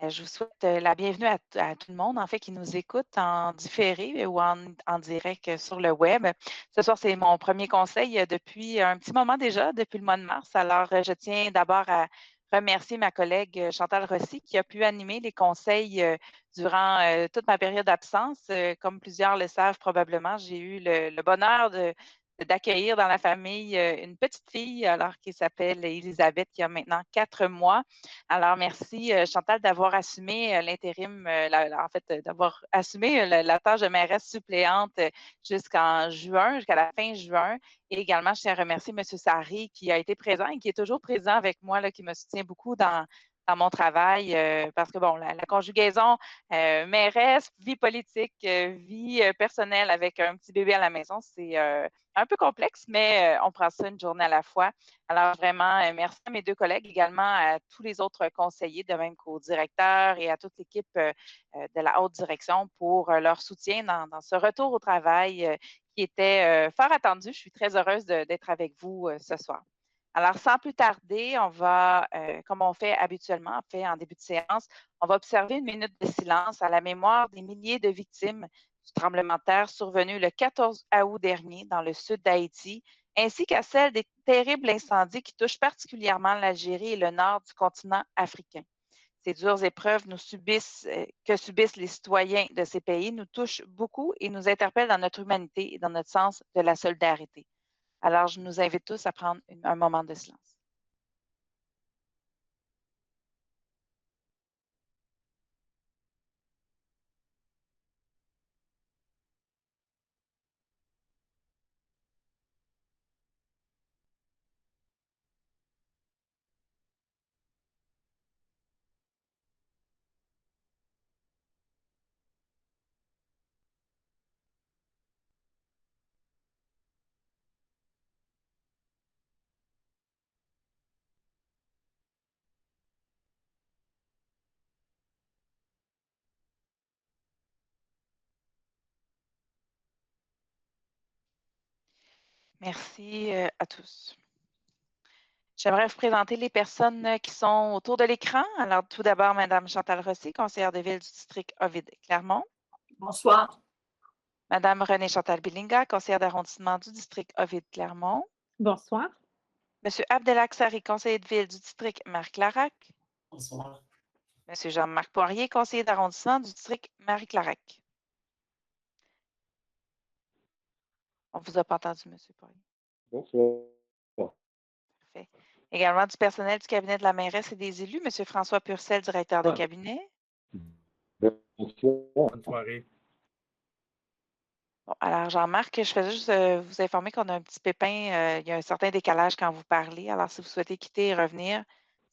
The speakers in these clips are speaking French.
Je vous souhaite la bienvenue à tout le monde, en fait, qui nous écoute en différé ou en direct sur le web. Ce soir, c'est mon premier conseil depuis un petit moment déjà, depuis le mois de mars. Alors, je tiens d'abord à remercier ma collègue Chantal Rossi qui a pu animer les conseils durant toute ma période d'absence. Comme plusieurs le savent probablement, j'ai eu le bonheur d'accueillir dans la famille une petite fille, alors qui s'appelle Elisabeth, qui a maintenant 4 mois. Alors, merci Chantal d'avoir assumé l'intérim, en fait, d'avoir assumé la tâche de mairesse suppléante jusqu'en juin, jusqu'à la fin juin. Et également, je tiens à remercier M. Sarri qui a été présent et qui est toujours présent avec moi, là, qui me soutient beaucoup dans mon travail, parce que, bon, la conjugaison mairesse, vie politique, vie personnelle avec un petit bébé à la maison, c'est un peu complexe, mais on prend ça une journée à la fois. Alors, vraiment, merci à mes deux collègues, également à tous les autres conseillers, de même qu'au directeur et à toute l'équipe de la haute direction pour leur soutien dans ce retour au travail qui était fort attendu. Je suis très heureuse d'être avec vous ce soir. Alors, sans plus tarder, on va, comme on fait habituellement, en début de séance, on va observer une minute de silence à la mémoire des milliers de victimes du tremblement de terre survenu le 14 août dernier dans le sud d'Haïti, ainsi qu'à celle des terribles incendies qui touchent particulièrement l'Algérie et le nord du continent africain. Ces dures épreuves que subissent les citoyens de ces pays nous touchent beaucoup et nous interpellent dans notre humanité et dans notre sens de la solidarité. Alors, je nous invite tous à prendre un moment de silence. Merci à tous. J'aimerais vous présenter les personnes qui sont autour de l'écran. Alors, tout d'abord, Mme Chantal Rossi, conseillère de ville du district Ovid-Clermont. Bonsoir. Mme Renée Chantal Bilinga, conseillère d'arrondissement du district Ovid-Clermont. Bonsoir. M. Abdelak Sari, conseiller de ville du district Marie-Clarac. Bonsoir. M. Jean-Marc Poirier, conseiller d'arrondissement du district Marie-Clarac. On ne vous a pas entendu, M. Poirier. Bonsoir. Parfait. Également du personnel du cabinet de la mairesse et des élus, M. François Purcell, directeur de cabinet. Bonsoir. Bonne soirée. Bon, alors, Jean-Marc, je faisais juste vous informer qu'on a un petit pépin. Il y a un certain décalage quand vous parlez. Alors, si vous souhaitez quitter et revenir,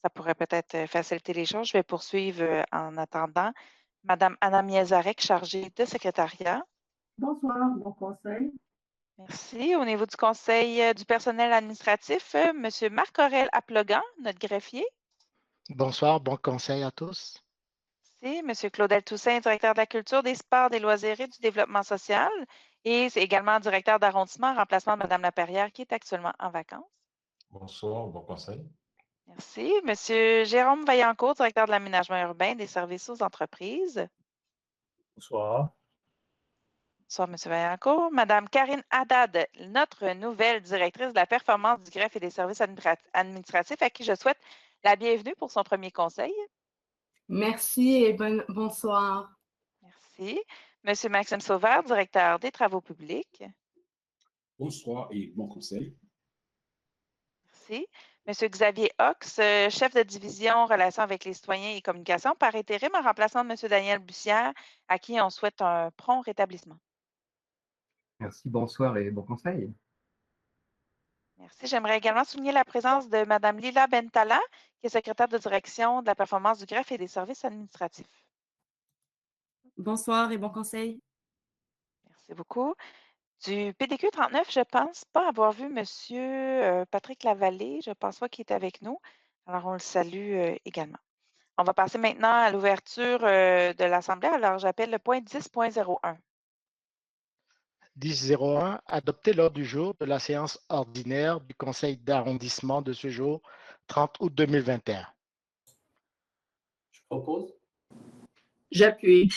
ça pourrait peut-être faciliter les choses. Je vais poursuivre en attendant. Madame Anna Miezarek, chargée de secrétariat. Bonsoir, bon conseil. Merci. Au niveau du conseil du personnel administratif, Monsieur Marc-Aurèle Aplogan, notre greffier. Bonsoir, bon conseil à tous. Merci. Monsieur Claudel Toussaint, directeur de la culture, des sports, des loisirs et du développement social. Et c'est également directeur d'arrondissement en remplacement de Mme Laperrière, qui est actuellement en vacances. Bonsoir, bon conseil. Merci. Monsieur Jérôme Vaillancourt, directeur de l'aménagement urbain des services aux entreprises. Bonsoir. Bonsoir, M. Vaillancourt. Madame Karine Haddad, notre nouvelle directrice de la performance du greffe et des services administratifs, à qui je souhaite la bienvenue pour son premier conseil. Merci et bonsoir. Merci. Monsieur Maxime Sauveur, directeur des travaux publics. Bonsoir et bon conseil. Merci. Monsieur Xavier Ox, chef de division relations avec les citoyens et communication par intérim en remplaçant de Monsieur Daniel Bussière, à qui on souhaite un prompt rétablissement. Merci, bonsoir et bon conseil. Merci. J'aimerais également souligner la présence de Mme Lila Bentala, qui est secrétaire de direction de la performance du greffe et des services administratifs. Bonsoir et bon conseil. Merci beaucoup. Du PDQ 39, je ne pense pas avoir vu M. Patrick Lavallée. Je ne pense pas qu'il est avec nous. Alors, on le salue également. On va passer maintenant à l'ouverture de l'Assemblée. Alors, j'appelle le point 10.01. 10.01, adopté l'ordre du jour de la séance ordinaire du conseil d'arrondissement de ce jour, 30 août 2021. Je propose. J'appuie.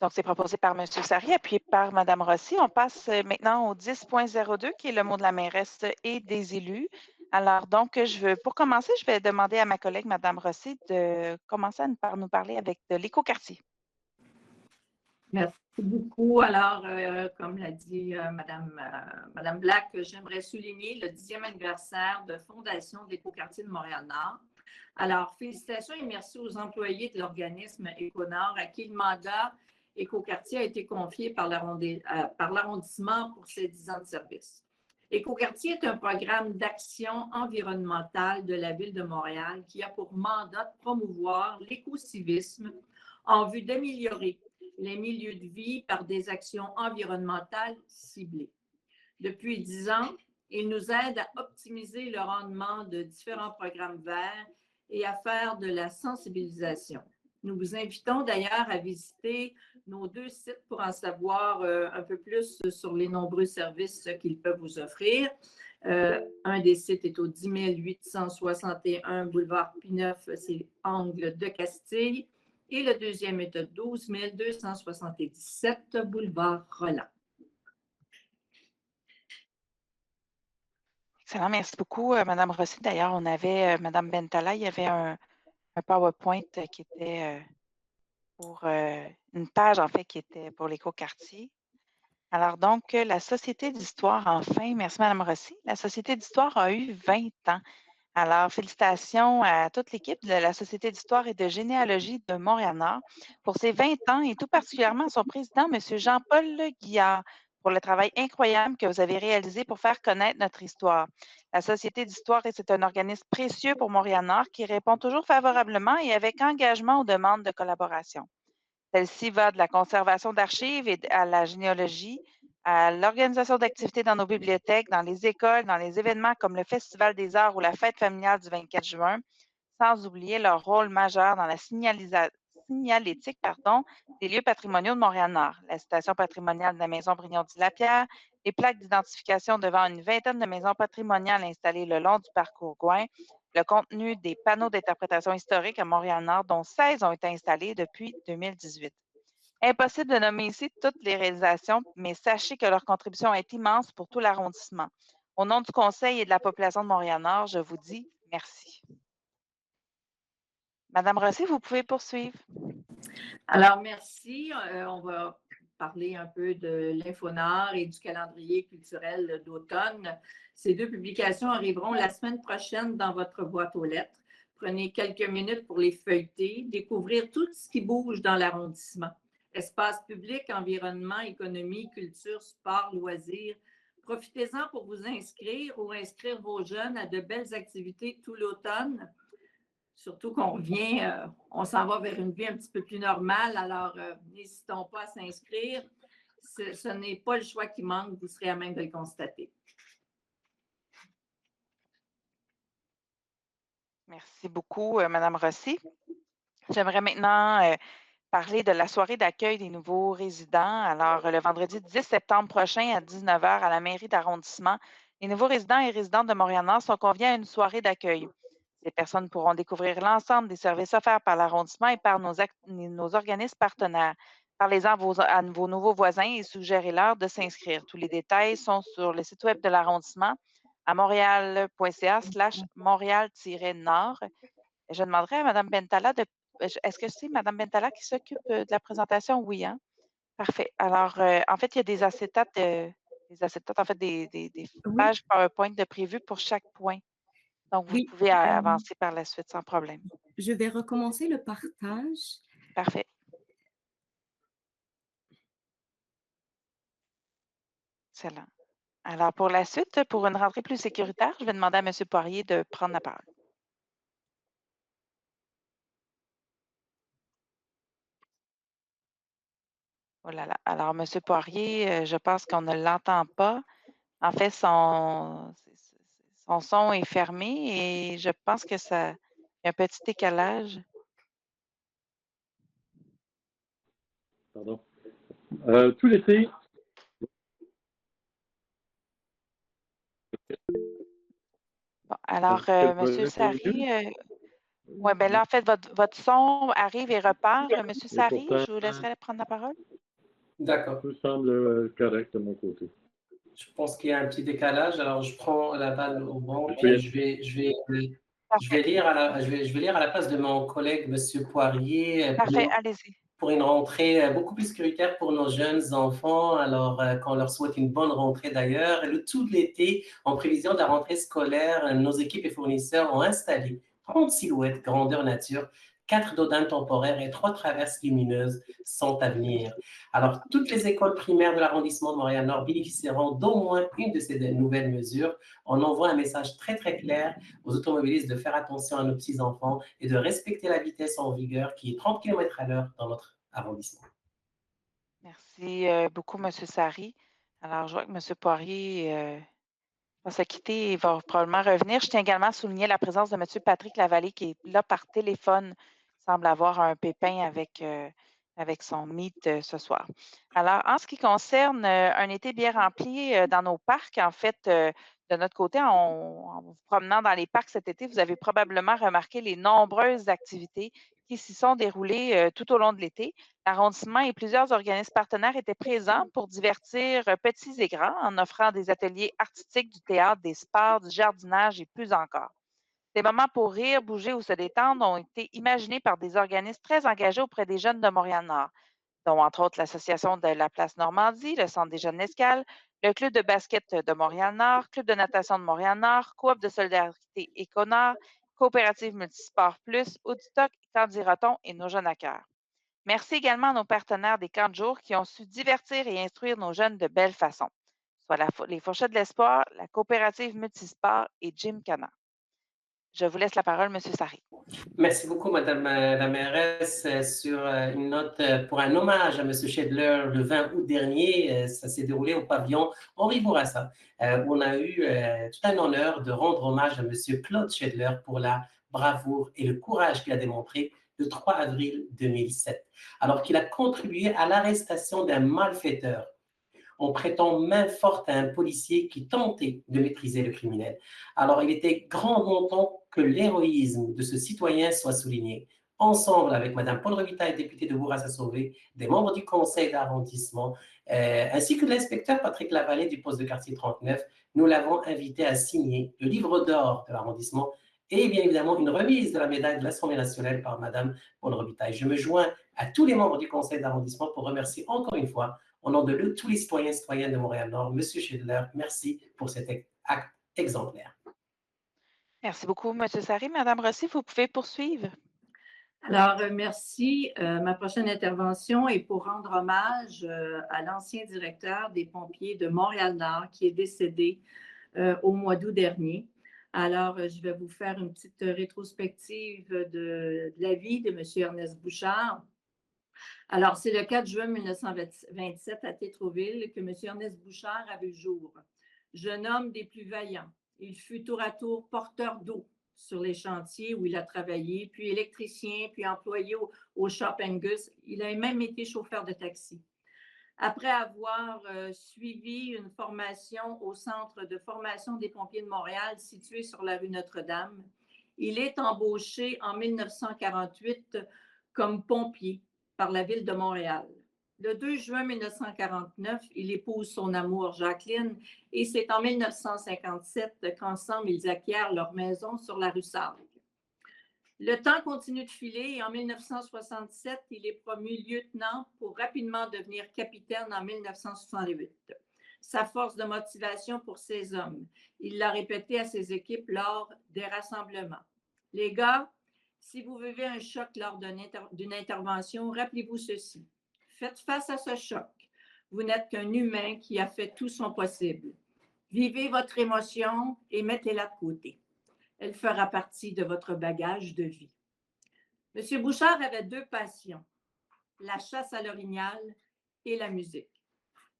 Donc, c'est proposé par M. Sarry, appuyé par Mme Rossi. On passe maintenant au 10.02, qui est le mot de la mairesse et des élus. Alors, donc, pour commencer, je vais demander à ma collègue, Mme Rossi, de commencer par nous parler avec de l'écoquartier. Merci beaucoup. Alors, comme l'a dit Madame Black, j'aimerais souligner le 10e anniversaire de Fondation d'Écoquartier de Montréal-Nord. Alors, félicitations et merci aux employés de l'organisme Éconord à qui le mandat Écoquartier a été confié par l'arrondissement pour ses 10 ans de service. Écoquartier est un programme d'action environnementale de la Ville de Montréal qui a pour mandat de promouvoir l'écocivisme en vue d'améliorer les milieux de vie par des actions environnementales ciblées. Depuis 10 ans, il nous aide à optimiser le rendement de différents programmes verts et à faire de la sensibilisation. Nous vous invitons d'ailleurs à visiter nos 2 sites pour en savoir un peu plus sur les nombreux services qu'ils peuvent vous offrir. Un des sites est au 10 861 boulevard Pineuf, c'est Angle de Castille. Et le deuxième est au 12 277 boulevard Roland. Excellent, merci beaucoup, Mme Rossi. D'ailleurs, on avait, Mme Bentala, il y avait un PowerPoint qui était pour une page, en fait, qui était pour l'écoquartier. Alors, donc, la Société d'histoire, enfin, merci, Mme Rossi. La Société d'histoire a eu 20 ans. Alors, félicitations à toute l'équipe de la Société d'histoire et de généalogie de Montréal-Nord pour ses 20 ans et tout particulièrement à son président, M. Jean-Paul Guillard, pour le travail incroyable que vous avez réalisé pour faire connaître notre histoire. La Société d'histoire, c'est un organisme précieux pour Montréal-Nord qui répond toujours favorablement et avec engagement aux demandes de collaboration. Celle-ci va de la conservation d'archives et à la généalogie, à l'organisation d'activités dans nos bibliothèques, dans les écoles, dans les événements comme le Festival des arts ou la fête familiale du 24 juin, sans oublier leur rôle majeur dans la signalétique des lieux patrimoniaux de Montréal-Nord, la citation patrimoniale de la maison Brignon-Lapierre, les plaques d'identification devant une vingtaine de maisons patrimoniales installées le long du parcours Gouin, le contenu des panneaux d'interprétation historique à Montréal-Nord, dont 16 ont été installés depuis 2018. Impossible de nommer ici toutes les réalisations, mais sachez que leur contribution est immense pour tout l'arrondissement. Au nom du Conseil et de la population de Montréal-Nord, je vous dis merci. Madame Rossi, vous pouvez poursuivre. Alors, merci. On va parler un peu de l'Infonard et du calendrier culturel d'automne. Ces 2 publications arriveront la semaine prochaine dans votre boîte aux lettres. Prenez quelques minutes pour les feuilleter, découvrir tout ce qui bouge dans l'arrondissement. Espace public, environnement, économie, culture, sport, loisirs. Profitez-en pour vous inscrire ou inscrire vos jeunes à de belles activités tout l'automne. Surtout qu'on on s'en va vers une vie un petit peu plus normale, alors n'hésitons pas à s'inscrire. Ce n'est pas le choix qui manque, vous serez à même de le constater. Merci beaucoup, Mme Rossi. J'aimerais maintenant parler de la soirée d'accueil des nouveaux résidents. Alors, le vendredi 10 septembre prochain à 19h à la mairie d'arrondissement, les nouveaux résidents et résidentes de Montréal-Nord sont conviés à une soirée d'accueil. Ces personnes pourront découvrir l'ensemble des services offerts par l'arrondissement et par nos organismes partenaires. Parlez-en à vos nouveaux voisins et suggérez-leur de s'inscrire. Tous les détails sont sur le site web de l'arrondissement à montréal.ca/montréal-nord. Je demanderai à Mme Bentala est-ce que c'est Mme Bentala qui s'occupe de la présentation? Oui, hein? Parfait. Alors, en fait, il y a des acétates, en fait, des pages PowerPoint de prévues pour chaque point. Donc, vous pouvez avancer par la suite sans problème. Je vais recommencer le partage. Parfait. Excellent. Alors, pour la suite, pour une rentrée plus sécuritaire, je vais demander à M. Poirier de prendre la parole. Oh là là. Alors, M. Poirier, je pense qu'on ne l'entend pas. En fait, son son est fermé et je pense que ça il y a un petit décalage. Pardon. Tout l'été, Bon, alors, M. Sarry, Oui, bien là, en fait, votre son arrive et repart. Monsieur Et Sari, pourtant, je vous laisserai prendre la parole. D'accord. tout semble correct de mon côté. Je pense qu'il y a un petit décalage. Alors, je prends la balle au banc Oui. et je Parfait, vais lire je vais lire à la place de mon collègue, Monsieur Poirier, parfait, allez-y. pour une rentrée beaucoup plus sécuritaire pour nos jeunes enfants. Alors, qu'on leur souhaite une bonne rentrée d'ailleurs. Et tout l'été, en prévision de la rentrée scolaire, nos équipes et fournisseurs ont installé 30 silhouettes grandeur nature, 4 dodanes temporaires et 3 traverses lumineuses sont à venir. Alors, toutes les écoles primaires de l'arrondissement de Montréal-Nord bénéficieront d'au moins une de ces nouvelles mesures. On envoie un message très, très clair aux automobilistes de faire attention à nos petits-enfants et de respecter la vitesse en vigueur qui est 30 km/h dans notre arrondissement. Merci beaucoup, Monsieur Sari. Alors, je vois que Monsieur Poirier va se quitter et va probablement revenir. Je tiens également à souligner la présence de Monsieur Patrick Lavallée qui est là par téléphone. Il semble avoir un pépin avec son meet ce soir. Alors, en ce qui concerne un été bien rempli dans nos parcs, en fait, de notre côté, en vous promenant dans les parcs cet été, vous avez probablement remarqué les nombreuses activités qui s'y sont déroulées tout au long de l'été. L'arrondissement et plusieurs organismes partenaires étaient présents pour divertir petits et grands en offrant des ateliers artistiques, du théâtre, des sports, du jardinage et plus encore. Des moments pour rire, bouger ou se détendre ont été imaginés par des organismes très engagés auprès des jeunes de Montréal-Nord, dont entre autres l'Association de la Place Normandie, le Centre des jeunes d'Escale, le Club de basket de Montréal-Nord, Club de natation de Montréal-Nord, Coop de solidarité Éconord, Coopérative Multisport Plus, Woodstock, Candidaton et Nos Jeunes à cœur. Merci également à nos partenaires des camps de jour qui ont su divertir et instruire nos jeunes de belle façon, soit les Fourchettes de l'Espoir, la Coopérative Multisport et Gymkhana. Je vous laisse la parole, M. Sari. Merci beaucoup, Madame la mairesse. Sur une note pour un hommage à M. Shedler le 20 août dernier, ça s'est déroulé au pavillon Henri Bourassa, où on a eu tout un honneur de rendre hommage à M. Claude Shedler pour la bravoure et le courage qu'il a démontré le 3 avril 2007, alors qu'il a contribué à l'arrestation d'un malfaiteur en prêtant main forte à un policier qui tentait de maîtriser le criminel. Alors, il était grand temps que l'héroïsme de ce citoyen soit souligné. Ensemble, avec Mme Paul Revitaille, députée de Bourassa-Sauvé, des membres du conseil d'arrondissement, ainsi que l'inspecteur Patrick Lavallée du poste de quartier 39, nous l'avons invité à signer le livre d'or de l'arrondissement et bien évidemment une remise de la médaille de l'Assemblée nationale par Mme Paul Revitaille. Je me joins à tous les membres du conseil d'arrondissement pour remercier encore une fois au nom de tous les citoyens et citoyennes de Montréal-Nord, M. Shedler, merci pour cet acte exemplaire. Merci beaucoup, M. Sari. Mme Rossi, vous pouvez poursuivre. Alors, merci. Ma prochaine intervention est pour rendre hommage à l'ancien directeur des pompiers de Montréal-Nord qui est décédé au mois d'août dernier. Alors, je vais vous faire une petite rétrospective de la vie de M. Ernest Bouchard. Alors, c'est le 4 juin 1927 à Tétroville que M. Ernest Bouchard a vu le jour. Jeune homme des plus vaillants, il fut tour à tour porteur d'eau sur les chantiers où il a travaillé, puis électricien, puis employé au Shop Angus. Il a même été chauffeur de taxi. Après avoir suivi une formation au Centre de formation des pompiers de Montréal situé sur la rue Notre-Dame, il est embauché en 1948 comme pompier par la Ville de Montréal. Le 2 juin 1949, il épouse son amour Jacqueline et c'est en 1957 qu'ensemble ils acquièrent leur maison sur la rue Sargue. Le temps continue de filer et en 1967, il est promu lieutenant pour rapidement devenir capitaine en 1968. Sa force de motivation pour ces hommes, il l'a répété à ses équipes lors des rassemblements. Les gars, si vous vivez un choc lors d'une intervention, rappelez-vous ceci. Faites face à ce choc. Vous n'êtes qu'un humain qui a fait tout son possible. Vivez votre émotion et mettez-la de côté. Elle fera partie de votre bagage de vie. M. Bouchard avait deux passions, la chasse à l'orignal et la musique.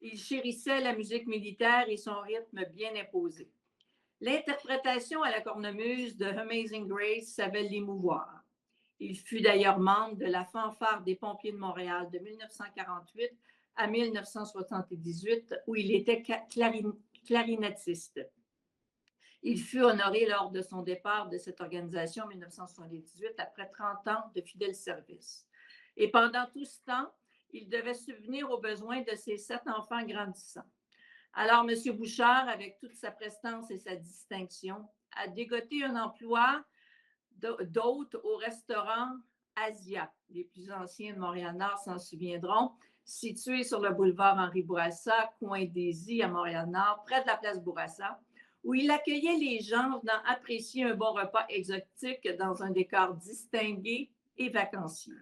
Il chérissait la musique militaire et son rythme bien imposé. L'interprétation à la cornemuse de Amazing Grace savait l'émouvoir. Il fut d'ailleurs membre de la fanfare des pompiers de Montréal de 1948 à 1978, où il était clarinettiste. Il fut honoré lors de son départ de cette organisation en 1978 après 30 ans de fidèle service. Et pendant tout ce temps, il devait subvenir aux besoins de ses 7 enfants grandissants. Alors, M. Bouchard, avec toute sa prestance et sa distinction, a dégoté un emploi d'hôte au restaurant Asia. Les plus anciens de Montréal-Nord s'en souviendront, situé sur le boulevard Henri-Bourassa, coin des I à Montréal-Nord, près de la place Bourassa, où il accueillait les gens venant apprécier un bon repas exotique dans un décor distingué et vacancier.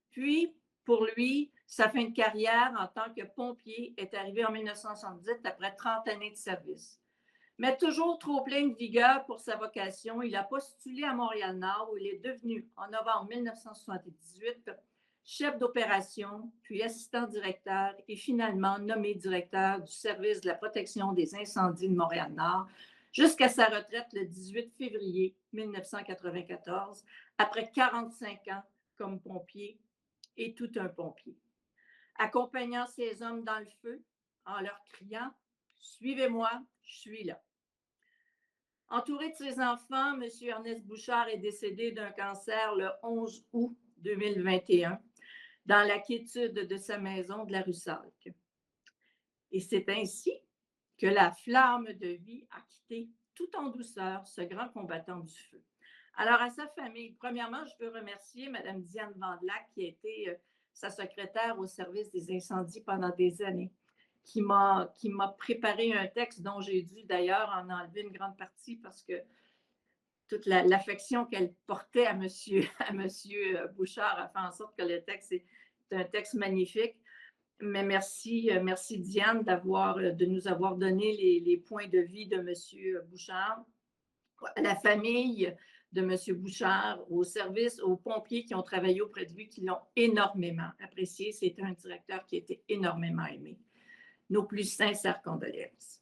Puis, pour lui, sa fin de carrière en tant que pompier est arrivée en 1970 après 30 années de service. Mais toujours trop plein de vigueur pour sa vocation, il a postulé à Montréal-Nord où il est devenu, en novembre 1978, chef d'opération, puis assistant directeur et finalement nommé directeur du service de la protection des incendies de Montréal-Nord jusqu'à sa retraite le 18 février 1994, après 45 ans comme pompier et tout un pompier. Accompagnant ces hommes dans le feu en leur criant « Suivez-moi, je suis là ». Entouré de ses enfants, M. Ernest Bouchard est décédé d'un cancer le 11 août 2021 dans la quiétude de sa maison de la rue Salk. Et c'est ainsi que la flamme de vie a quitté tout en douceur ce grand combattant du feu. Alors, à sa famille, premièrement, je veux remercier Mme Diane Vandelac, qui a été sa secrétaire au service des incendies pendant des années, qui m'a préparé un texte dont j'ai dû d'ailleurs en enlever une grande partie parce que toute l'affection qu'elle portait à monsieur Bouchard a fait en sorte que le texte est un texte magnifique. Mais merci Diane de nous avoir donné les points de vie de monsieur Bouchard. À la famille de M. Bouchard, au service, aux pompiers qui ont travaillé auprès de lui, qui l'ont énormément apprécié. C'était un directeur qui était énormément aimé. Nos plus sincères condoléances.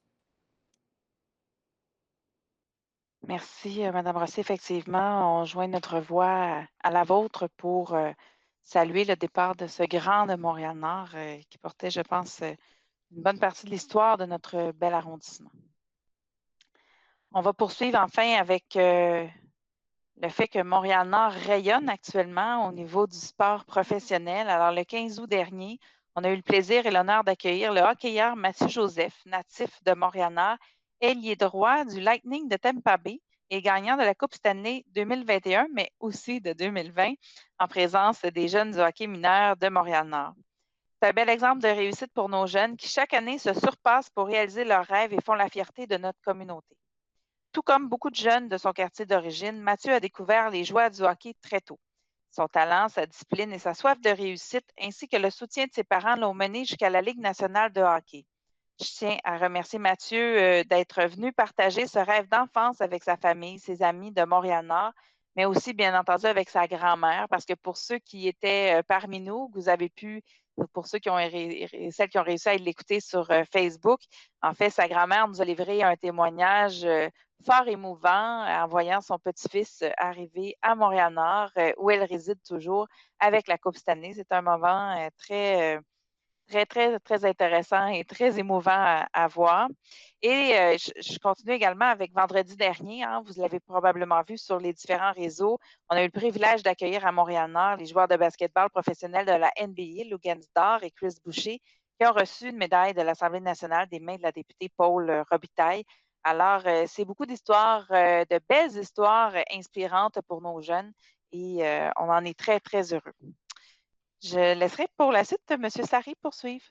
Merci, Mme Rossi. Effectivement, on joint notre voix à la vôtre pour saluer le départ de ce grand de Montréal-Nord qui portait, je pense, une bonne partie de l'histoire de notre bel arrondissement. On va poursuivre enfin avec le fait que Montréal-Nord rayonne actuellement au niveau du sport professionnel. Alors, le 15 août dernier, on a eu le plaisir et l'honneur d'accueillir le hockeyeur Mathieu Joseph, natif de Montréal-Nord, ailier droit du Lightning de Tampa Bay et gagnant de la Coupe Stanley 2021, mais aussi de 2020, en présence des jeunes du hockey mineur de Montréal-Nord. C'est un bel exemple de réussite pour nos jeunes qui, chaque année, se surpassent pour réaliser leurs rêves et font la fierté de notre communauté. Tout comme beaucoup de jeunes de son quartier d'origine, Mathieu a découvert les joies du hockey très tôt. Son talent, sa discipline et sa soif de réussite, ainsi que le soutien de ses parents l'ont mené jusqu'à la Ligue nationale de hockey. Je tiens à remercier Mathieu d'être venu partager ce rêve d'enfance avec sa famille, ses amis de Montréal-Nord, mais aussi, bien entendu, avec sa grand-mère, parce que pour ceux qui étaient parmi nous, vous avez pu, pour ceux qui ont, celles qui ont réussi à l'écouter sur Facebook, en fait, sa grand-mère nous a livré un témoignage fort émouvant en voyant son petit-fils arriver à Montréal-Nord, où elle réside toujours avec la Coupe Stanley. C'est un moment très intéressant et très émouvant à voir. Et je continue également avec vendredi dernier. Vous l'avez probablement vu sur les différents réseaux. On a eu le privilège d'accueillir à Montréal-Nord les joueurs de basketball professionnels de la NBA, Lou Gansdor et Chris Boucher, qui ont reçu une médaille de l'Assemblée nationale des mains de la députée Paul Robitaille. Alors, c'est beaucoup d'histoires, de belles histoires inspirantes pour nos jeunes et on en est très, très heureux. Je laisserai pour la suite M. Sari poursuivre.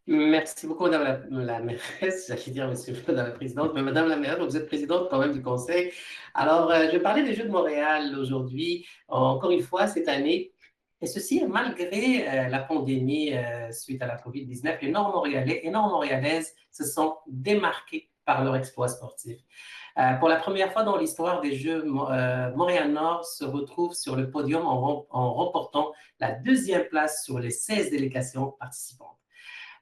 Merci beaucoup, Madame la mairesse. J'allais dire Madame la présidente, mais Madame la mairesse, vous êtes présidente quand même du conseil. Alors, je vais parler des Jeux de Montréal aujourd'hui, encore une fois cette année. Et ceci, malgré la pandémie suite à la COVID-19, les Nord-Montréalais et Nord-Montréalaises se sont démarqués par leur exploit sportif. Pour la première fois dans l'histoire des Jeux, Montréal-Nord se retrouve sur le podium en remportant la 2e place sur les 16 délégations participantes.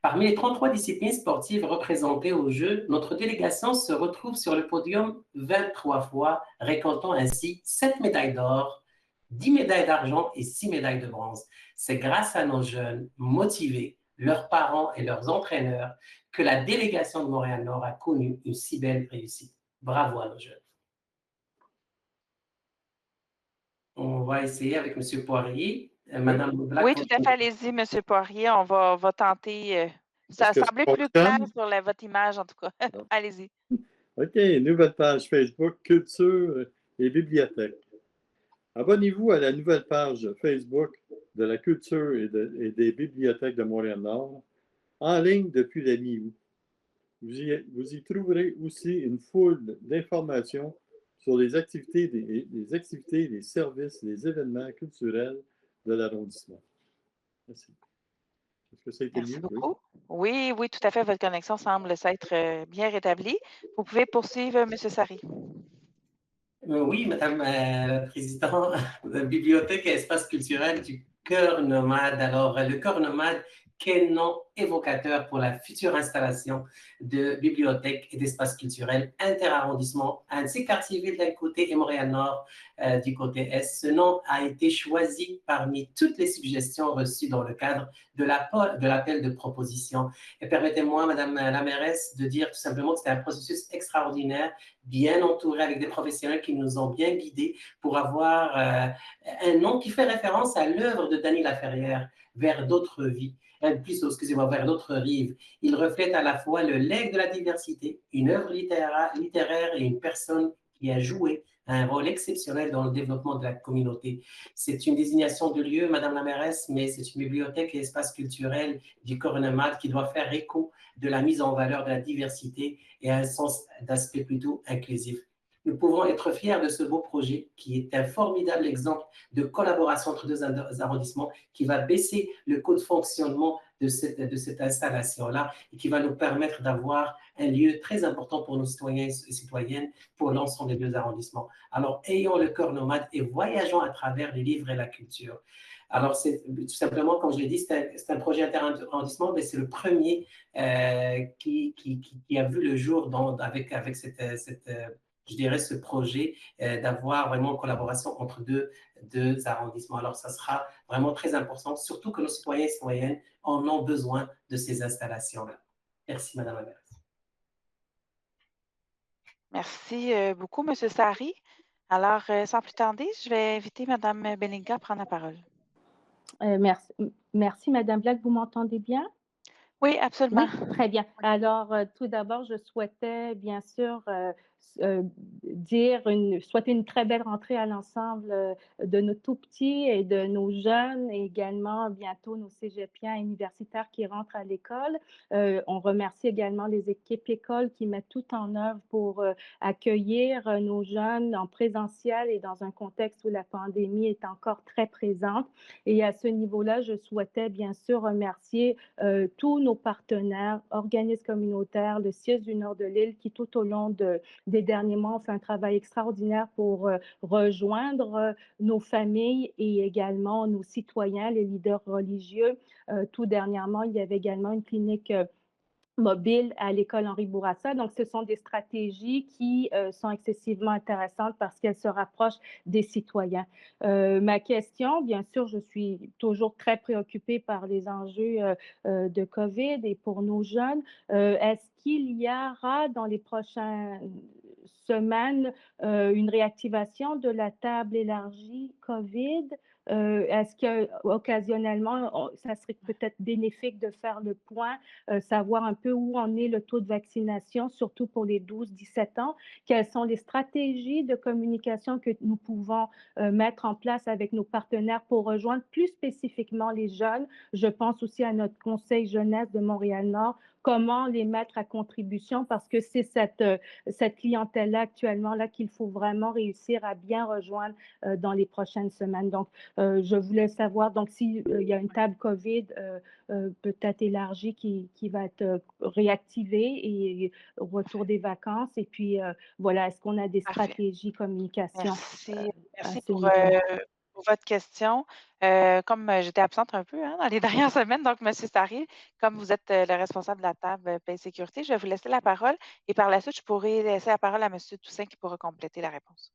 Parmi les 33 disciplines sportives représentées aux Jeux, notre délégation se retrouve sur le podium 23 fois, récoltant ainsi 7 médailles d'or, 10 médailles d'argent et 6 médailles de bronze. C'est grâce à nos jeunes motivés, leurs parents et leurs entraîneurs que la délégation de Montréal-Nord a connu une si belle réussite. Bravo à nos jeunes. On va essayer avec M. Poirier. Madame Black. Oui, tout à fait. Allez-y, M. Poirier. On va tenter. Ça Est-ce que semblait ça plus clair fonctionne? sur votre image, en tout cas. Allez-y. OK, nouvelle page Facebook, culture et bibliothèque. Abonnez-vous à la nouvelle page Facebook de la culture et des bibliothèques de Montréal-Nord, en ligne depuis la mi-août. Vous y trouverez aussi une foule d'informations sur les activités, les services, les événements culturels de l'arrondissement. Merci. Est-ce que ça a été Merci mieux? beaucoup. Oui, oui, tout à fait. Votre connexion semble s'être bien rétablie. Vous pouvez poursuivre, M. Sari. Oui, Madame la Présidente, la Bibliothèque et Espace culturel du Cœur Nomade. Alors, le Cœur Nomade, quel nom évocateur pour la future installation de bibliothèques et d'espaces culturels interarrondissement, ainsi quartier-ville d'un côté et Montréal-Nord du côté Est. Ce nom a été choisi parmi toutes les suggestions reçues dans le cadre de l'appel de proposition. Et permettez-moi, Madame la mairesse, de dire tout simplement que c'est un processus extraordinaire, bien entouré avec des professionnels qui nous ont bien guidés pour avoir un nom qui fait référence à l'œuvre de Dany Laferrière, Vers d'autres vies. Excusez-moi, Vers d'autres rives. Il reflète à la fois le legs de la diversité, une œuvre littéraire et une personne qui a joué un rôle exceptionnel dans le développement de la communauté. C'est une désignation de lieu, Madame la mairesse, mais c'est une bibliothèque et espace culturel du Cœur Nomade qui doit faire écho de la mise en valeur de la diversité et un sens d'aspect plutôt inclusif. Nous pouvons être fiers de ce beau projet qui est un formidable exemple de collaboration entre deux arrondissements qui va baisser le coût de fonctionnement de cette installation-là et qui va nous permettre d'avoir un lieu très important pour nos citoyens et citoyennes pour l'ensemble des deux arrondissements. Alors, ayons le cœur nomade et voyageons à travers les livres et la culture. Alors, c'est tout simplement, comme je l'ai dit, c'est un projet interarrondissement, mais c'est le premier qui a vu le jour avec je dirais, ce projet d'avoir vraiment une collaboration entre deux arrondissements. Alors, ça sera vraiment très important, surtout que nos citoyens et citoyennes en ont besoin de ces installations-là. Merci, Madame la mairesse. Merci beaucoup, M. Sari. Alors, sans plus tarder, je vais inviter Mme Belinga à prendre la parole. Merci, Madame Black. Vous m'entendez bien? Oui, absolument. Oui, très bien. Alors, tout d'abord, je souhaitais bien sûr souhaiter une très belle rentrée à l'ensemble de nos tout-petits et de nos jeunes et également bientôt nos cégepiens universitaires qui rentrent à l'école. On remercie également les équipes écoles qui mettent tout en œuvre pour accueillir nos jeunes en présentiel et dans un contexte où la pandémie est encore très présente. Et à ce niveau-là, je souhaitais bien sûr remercier tous nos partenaires, organismes communautaires, le CIUS du Nord de l'île qui tout au long des derniers mois ont fait un travail extraordinaire pour rejoindre nos familles et également nos citoyens, les leaders religieux. Tout dernièrement, il y avait également une clinique mobile à l'école Henri Bourassa. Donc, ce sont des stratégies qui sont excessivement intéressantes parce qu'elles se rapprochent des citoyens. Ma question, bien sûr, je suis toujours très préoccupée par les enjeux de COVID et pour nos jeunes. Est-ce qu'il y aura dans les prochaines semaines une réactivation de la table élargie COVID? Est-ce qu'occasionnellement, ça serait peut-être bénéfique de faire le point, savoir un peu où en est le taux de vaccination, surtout pour les 12-17 ans? Quelles sont les stratégies de communication que nous pouvons mettre en place avec nos partenaires pour rejoindre plus spécifiquement les jeunes? Je pense aussi à notre Conseil jeunesse de Montréal-Nord. Comment les mettre à contribution parce que c'est cette clientèle-là actuellement là qu'il faut vraiment réussir à bien rejoindre dans les prochaines semaines. Donc, je voulais savoir, donc s'il y a une table COVID peut-être élargie qui va être réactivée et au retour des vacances. Et puis, voilà, est-ce qu'on a des stratégies communication? Merci pour votre question. Comme j'étais absente un peu dans les dernières semaines, donc M. Sari, comme vous êtes le responsable de la table paix et sécurité, je vais vous laisser la parole et par la suite, je pourrai laisser la parole à M. Toussaint qui pourra compléter la réponse.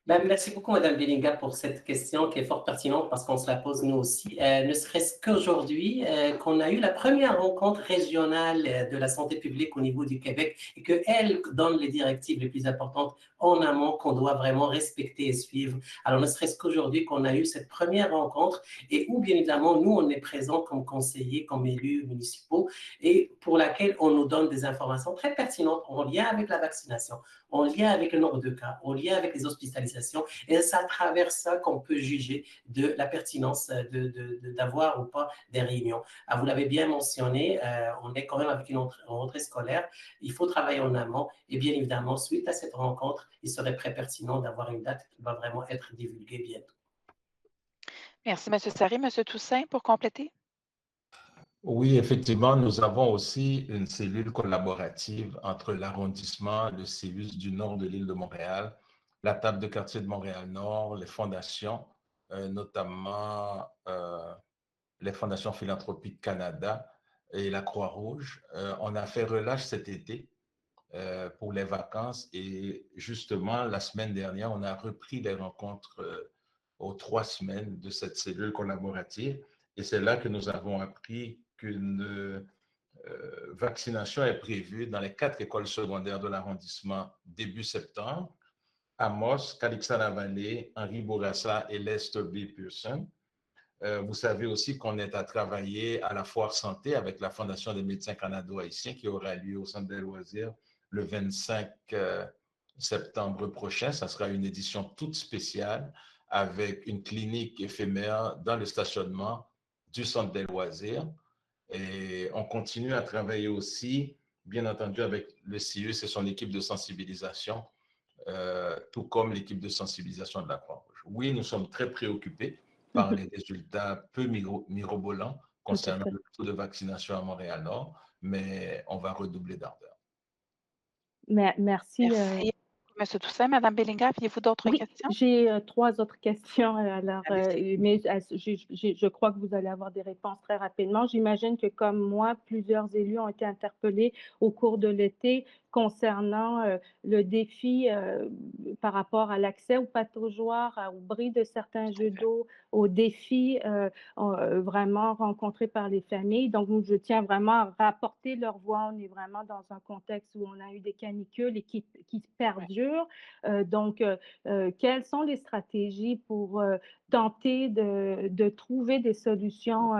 Merci beaucoup, Mme Bellinga, pour cette question qui est fort pertinente parce qu'on se la pose nous aussi. Ne serait-ce qu'aujourd'hui qu'on a eu la première rencontre régionale de la santé publique au niveau du Québec et qu'elle donne les directives les plus importantes en amont qu'on doit vraiment respecter et suivre. Alors, ne serait-ce qu'aujourd'hui qu'on a eu cette première rencontre et où, bien évidemment, nous, on est présents comme conseillers, comme élus municipaux et pour laquelle on nous donne des informations très pertinentes en lien avec la vaccination, en lien avec le nombre de cas, en lien avec les hospitalisations. Et c'est à travers ça qu'on peut juger de la pertinence d'avoir ou pas des réunions. Vous l'avez bien mentionné, on est quand même avec une rentrée scolaire. Il faut travailler en amont. Et bien évidemment, suite à cette rencontre, il serait très pertinent d'avoir une date qui va vraiment être divulguée bientôt. Merci, M. Sarré. M. Toussaint, pour compléter. Oui, effectivement, nous avons aussi une cellule collaborative entre l'arrondissement, le CEUS du nord de l'île de Montréal, la table de quartier de Montréal-Nord, les fondations, notamment les fondations philanthropiques Canada et la Croix-Rouge. On a fait relâche cet été pour les vacances et justement, la semaine dernière, on a repris les rencontres aux 3 semaines de cette cellule collaborative et c'est là que nous avons appris qu'une vaccination est prévue dans les 4 écoles secondaires de l'arrondissement début septembre. Amos, Calixa-la-Vallée, Henri Bourassa et Lester B. Pearson. Vous savez aussi qu'on est à travailler à la Foire Santé avec la Fondation des médecins canado-haïtiens qui aura lieu au Centre des loisirs le 25 septembre prochain. Ça sera une édition toute spéciale avec une clinique éphémère dans le stationnement du Centre des loisirs. Et on continue à travailler aussi, bien entendu, avec le CIUS et son équipe de sensibilisation, tout comme l'équipe de sensibilisation de la Croix-Rouge. Oui, nous sommes très préoccupés par les résultats peu mirobolants concernant le taux de vaccination à Montréal-Nord, mais on va redoubler d'ardeur. Merci. Merci. M. Toussaint, Mme Bellinga, aviez-vous d'autres questions? J'ai 3 autres questions. Alors, mais je crois que vous allez avoir des réponses très rapidement. J'imagine que, comme moi, plusieurs élus ont été interpellés au cours de l'été concernant le défi par rapport à l'accès aux pataugeoires, au bris de certains jeux d'eau, aux défis vraiment rencontrés par les familles. Donc, je tiens vraiment à rapporter leur voix. On est vraiment dans un contexte où on a eu des canicules et qui perdurent. Donc, quelles sont les stratégies pour tenter de trouver des solutions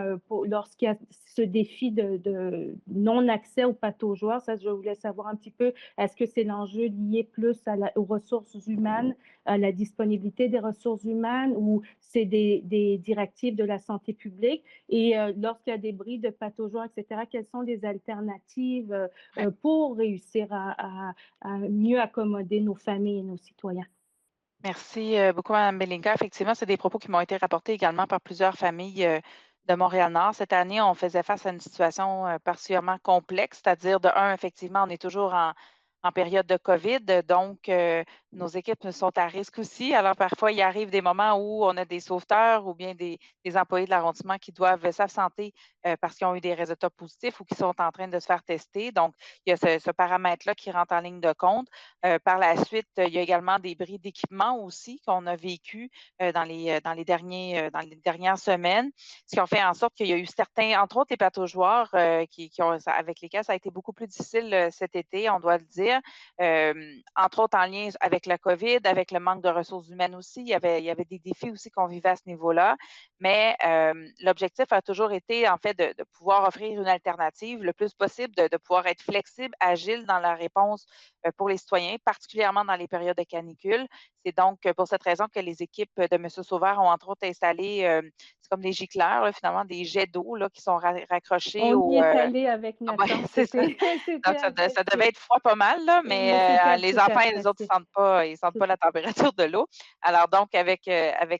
lorsqu'il y a ce défi de non-accès aux pataugeoires? Ça, je voulais savoir un petit peu, est-ce que c'est l'enjeu lié plus aux ressources humaines, à la disponibilité des ressources humaines, ou c'est des directives de la santé publique? Et lorsqu'il y a des bris de pataugeoires, etc., quelles sont les alternatives pour réussir à mieux accommoder nos familles et nos citoyens? Merci beaucoup, Mme Bellinga. Effectivement, c'est des propos qui m'ont été rapportés également par plusieurs familles de Montréal-Nord. Cette année, on faisait face à une situation particulièrement complexe, c'est-à-dire, de un, effectivement, on est toujours en période de COVID, donc nos équipes sont à risque aussi. Alors, parfois, il arrive des moments où on a des sauveteurs ou bien des employés de l'arrondissement qui doivent s'absenter parce qu'ils ont eu des résultats positifs ou qui sont en train de se faire tester. Donc, il y a ce paramètre-là qui rentre en ligne de compte. Par la suite, il y a également des bris d'équipement aussi qu'on a vécu dans les dernières semaines, ce qui a fait en sorte qu'il y a eu certains, entre autres les pataugeoires avec lesquels ça a été beaucoup plus difficile cet été, on doit le dire. Entre autres en lien avec la COVID, avec le manque de ressources humaines aussi. Il y avait des défis aussi qu'on vivait à ce niveau-là. Mais l'objectif a toujours été, en fait, de pouvoir offrir une alternative le plus possible, de pouvoir être flexible, agile dans la réponse pour les citoyens, particulièrement dans les périodes de canicule. C'est donc pour cette raison que les équipes de M. Sauveur ont entre autres installé, c'est comme des gicleurs, là, finalement, des jets d'eau là, qui sont raccrochés. On y est allé avec Nathan. C'est ça. Donc, ça devait être froid pas mal, là, mais les enfants, les autres, ils sentent pas la température de l'eau. Alors donc, avec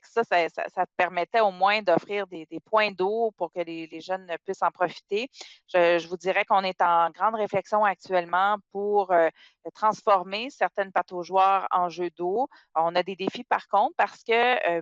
ça, ça permettait au moins d'offrir des points d'eau pour que les jeunes puissent en profiter. Je vous dirais qu'on est en grande réflexion actuellement pour transformer certaines pataugeoires en jeux d'eau. On a des défis par contre parce que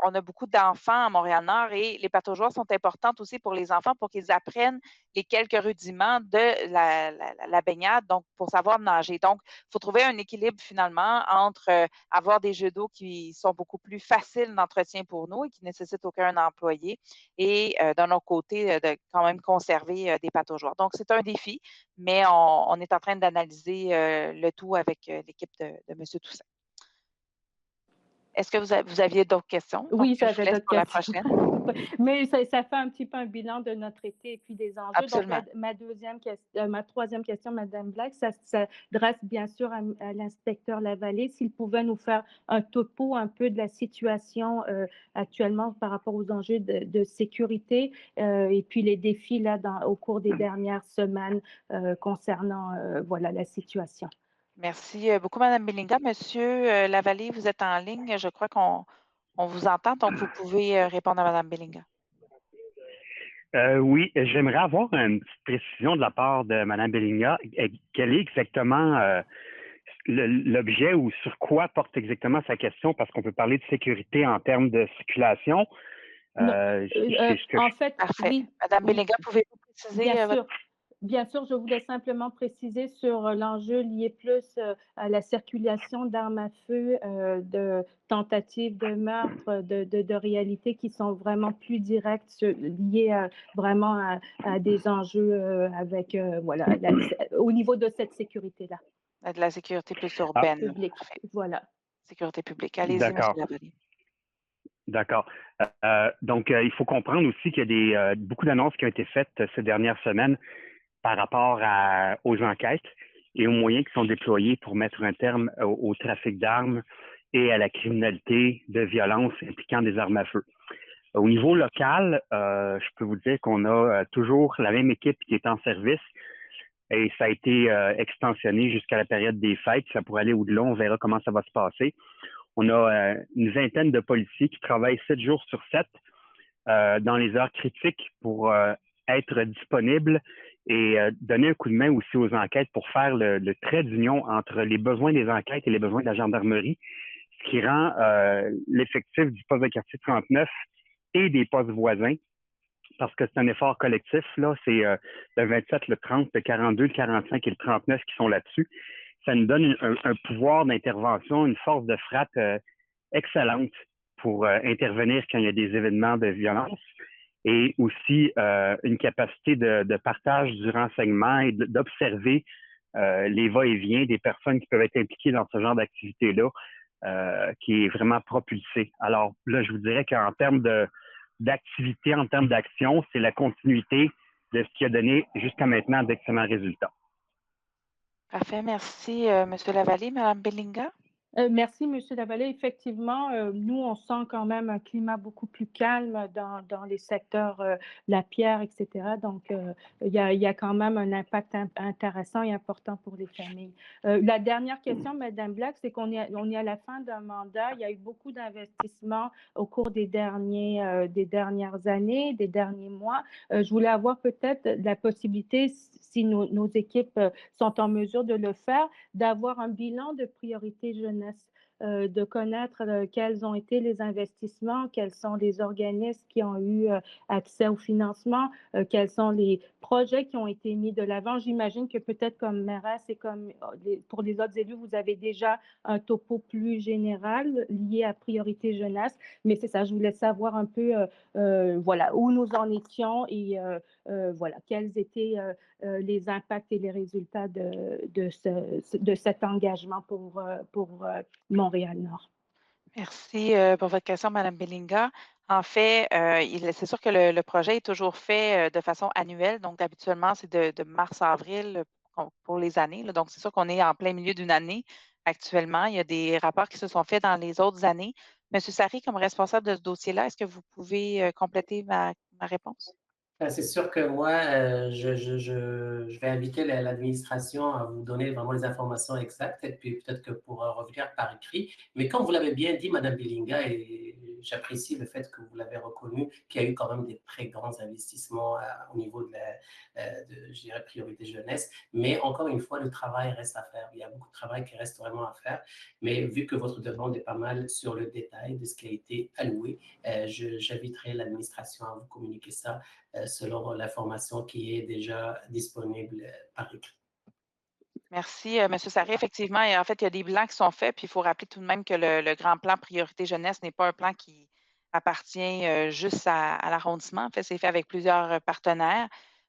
on a beaucoup d'enfants à Montréal-Nord et les pataugeoires sont importantes aussi pour les enfants pour qu'ils apprennent les quelques rudiments de la baignade, donc pour savoir nager. Donc, il faut trouver un équilibre finalement entre avoir des jeux d'eau qui sont beaucoup plus faciles d'entretien pour nous et qui ne nécessitent aucun employé et d'un autre côté, de quand même conserver des pataugeoires. Donc, c'est un défi, mais on est en train d'analyser le tout avec l'équipe de M. Toussaint. Est-ce que vous aviez d'autres questions? Oui, j'avais d'autres questions. La prochaine. Mais ça fait un petit peu un bilan de notre été et puis des enjeux. Absolument. Donc, ma troisième question, Mme Black, ça s'adresse bien sûr à l'inspecteur Lavallée. S'il pouvait nous faire un topo un peu de la situation actuellement par rapport aux enjeux de sécurité et puis les défis là, au cours des dernières semaines concernant voilà, la situation. Merci beaucoup, Mme Belinga. Monsieur Lavallée, vous êtes en ligne. Je crois qu'on vous entend, donc vous pouvez répondre à Mme Belinga. Oui, j'aimerais avoir une petite précision de la part de Mme Belinga. Quel est exactement l'objet ou sur quoi porte exactement sa question? Parce qu'on peut parler de sécurité en termes de circulation. En fait, parfait. oui. Mme Belinga, pouvez-vous préciser? Bien sûr. Bien sûr, je voulais simplement préciser sur l'enjeu lié plus à la circulation d'armes à feu, de tentatives de meurtre, de réalités qui sont vraiment plus directes, liées vraiment à des enjeux avec, voilà, au niveau de cette sécurité-là. De la sécurité plus urbaine. Publique, voilà. Sécurité publique. Allez-y, M. Lavallée. D'accord. Donc, il faut comprendre aussi qu'il y a beaucoup d'annonces qui ont été faites ces dernières semaines par rapport aux enquêtes et aux moyens qui sont déployés pour mettre un terme au trafic d'armes et à la criminalité de violence impliquant des armes à feu. Au niveau local, je peux vous dire qu'on a toujours la même équipe qui est en service et ça a été extensionné jusqu'à la période des fêtes. Ça pourrait aller au-delà, on verra comment ça va se passer. On a une vingtaine de policiers qui travaillent 7 jours sur 7 dans les heures critiques pour être disponibles et donner un coup de main aussi aux enquêtes pour faire le trait d'union entre les besoins des enquêtes et les besoins de la gendarmerie, ce qui rend l'effectif du poste de quartier 39 et des postes voisins, parce que c'est un effort collectif, là, c'est le 27, le 30, le 42, le 45 et le 39 qui sont là-dessus. Ça nous donne un pouvoir d'intervention, une force de frappe excellente pour intervenir quand il y a des événements de violence et aussi une capacité de partage du renseignement et d'observer les va-et-vient des personnes qui peuvent être impliquées dans ce genre d'activité-là, qui est vraiment propulsée. Alors là, je vous dirais qu'en termes d'activité, en termes d'action, c'est la continuité de ce qui a donné jusqu'à maintenant d'excellents résultats. Parfait, merci M. Lavallée. Mme Belinga? Merci, M. Lavallée. Effectivement, nous, on sent quand même un climat beaucoup plus calme dans les secteurs La Pierre, etc. Donc, il y a quand même un impact intéressant et important pour les familles. La dernière question, Mme Black, c'est qu'on est à la fin d'un mandat. Il y a eu beaucoup d'investissements au cours des dernières années, des derniers mois. Je voulais avoir peut-être la possibilité, si nos équipes sont en mesure de le faire, d'avoir un bilan de priorité jeunesse, de connaître quels ont été les investissements, quels sont les organismes qui ont eu accès au financement, quels sont les projets qui ont été mis de l'avant. J'imagine que peut-être comme mairesse et comme pour les autres élus, vous avez déjà un topo plus général lié à priorité jeunesse, mais c'est ça, je voulais savoir un peu voilà, où nous en étions et voilà, quels étaient les impacts et les résultats de cet engagement pour Montréal-Nord. Merci pour votre question, Mme Belinga. En fait, c'est sûr que le projet est toujours fait de façon annuelle. Donc, habituellement, c'est de mars à avril pour les années. Là. Donc, c'est sûr qu'on est en plein milieu d'une année actuellement. Il y a des rapports qui se sont faits dans les autres années. M. Sari, comme responsable de ce dossier-là, est-ce que vous pouvez compléter ma réponse? C'est sûr que moi, je vais inviter l'administration à vous donner vraiment les informations exactes et puis peut-être que pour revenir par écrit. Mais comme vous l'avez bien dit, Madame Bilinga, et j'apprécie le fait que vous l'avez reconnu, qu'il y a eu quand même des très grands investissements au niveau je dirais, priorité jeunesse. Mais encore une fois, le travail reste à faire. Il y a beaucoup de travail qui reste vraiment à faire. Mais vu que votre demande est pas mal sur le détail de ce qui a été alloué, j'inviterai l'administration à vous communiquer ça selon l'information qui est déjà disponible par écrit. Merci, M. Sarré. Effectivement, et en fait, il y a des bilans qui sont faits, puis il faut rappeler tout de même que le grand plan Priorité Jeunesse n'est pas un plan qui appartient juste à l'arrondissement. En fait, c'est fait avec plusieurs partenaires.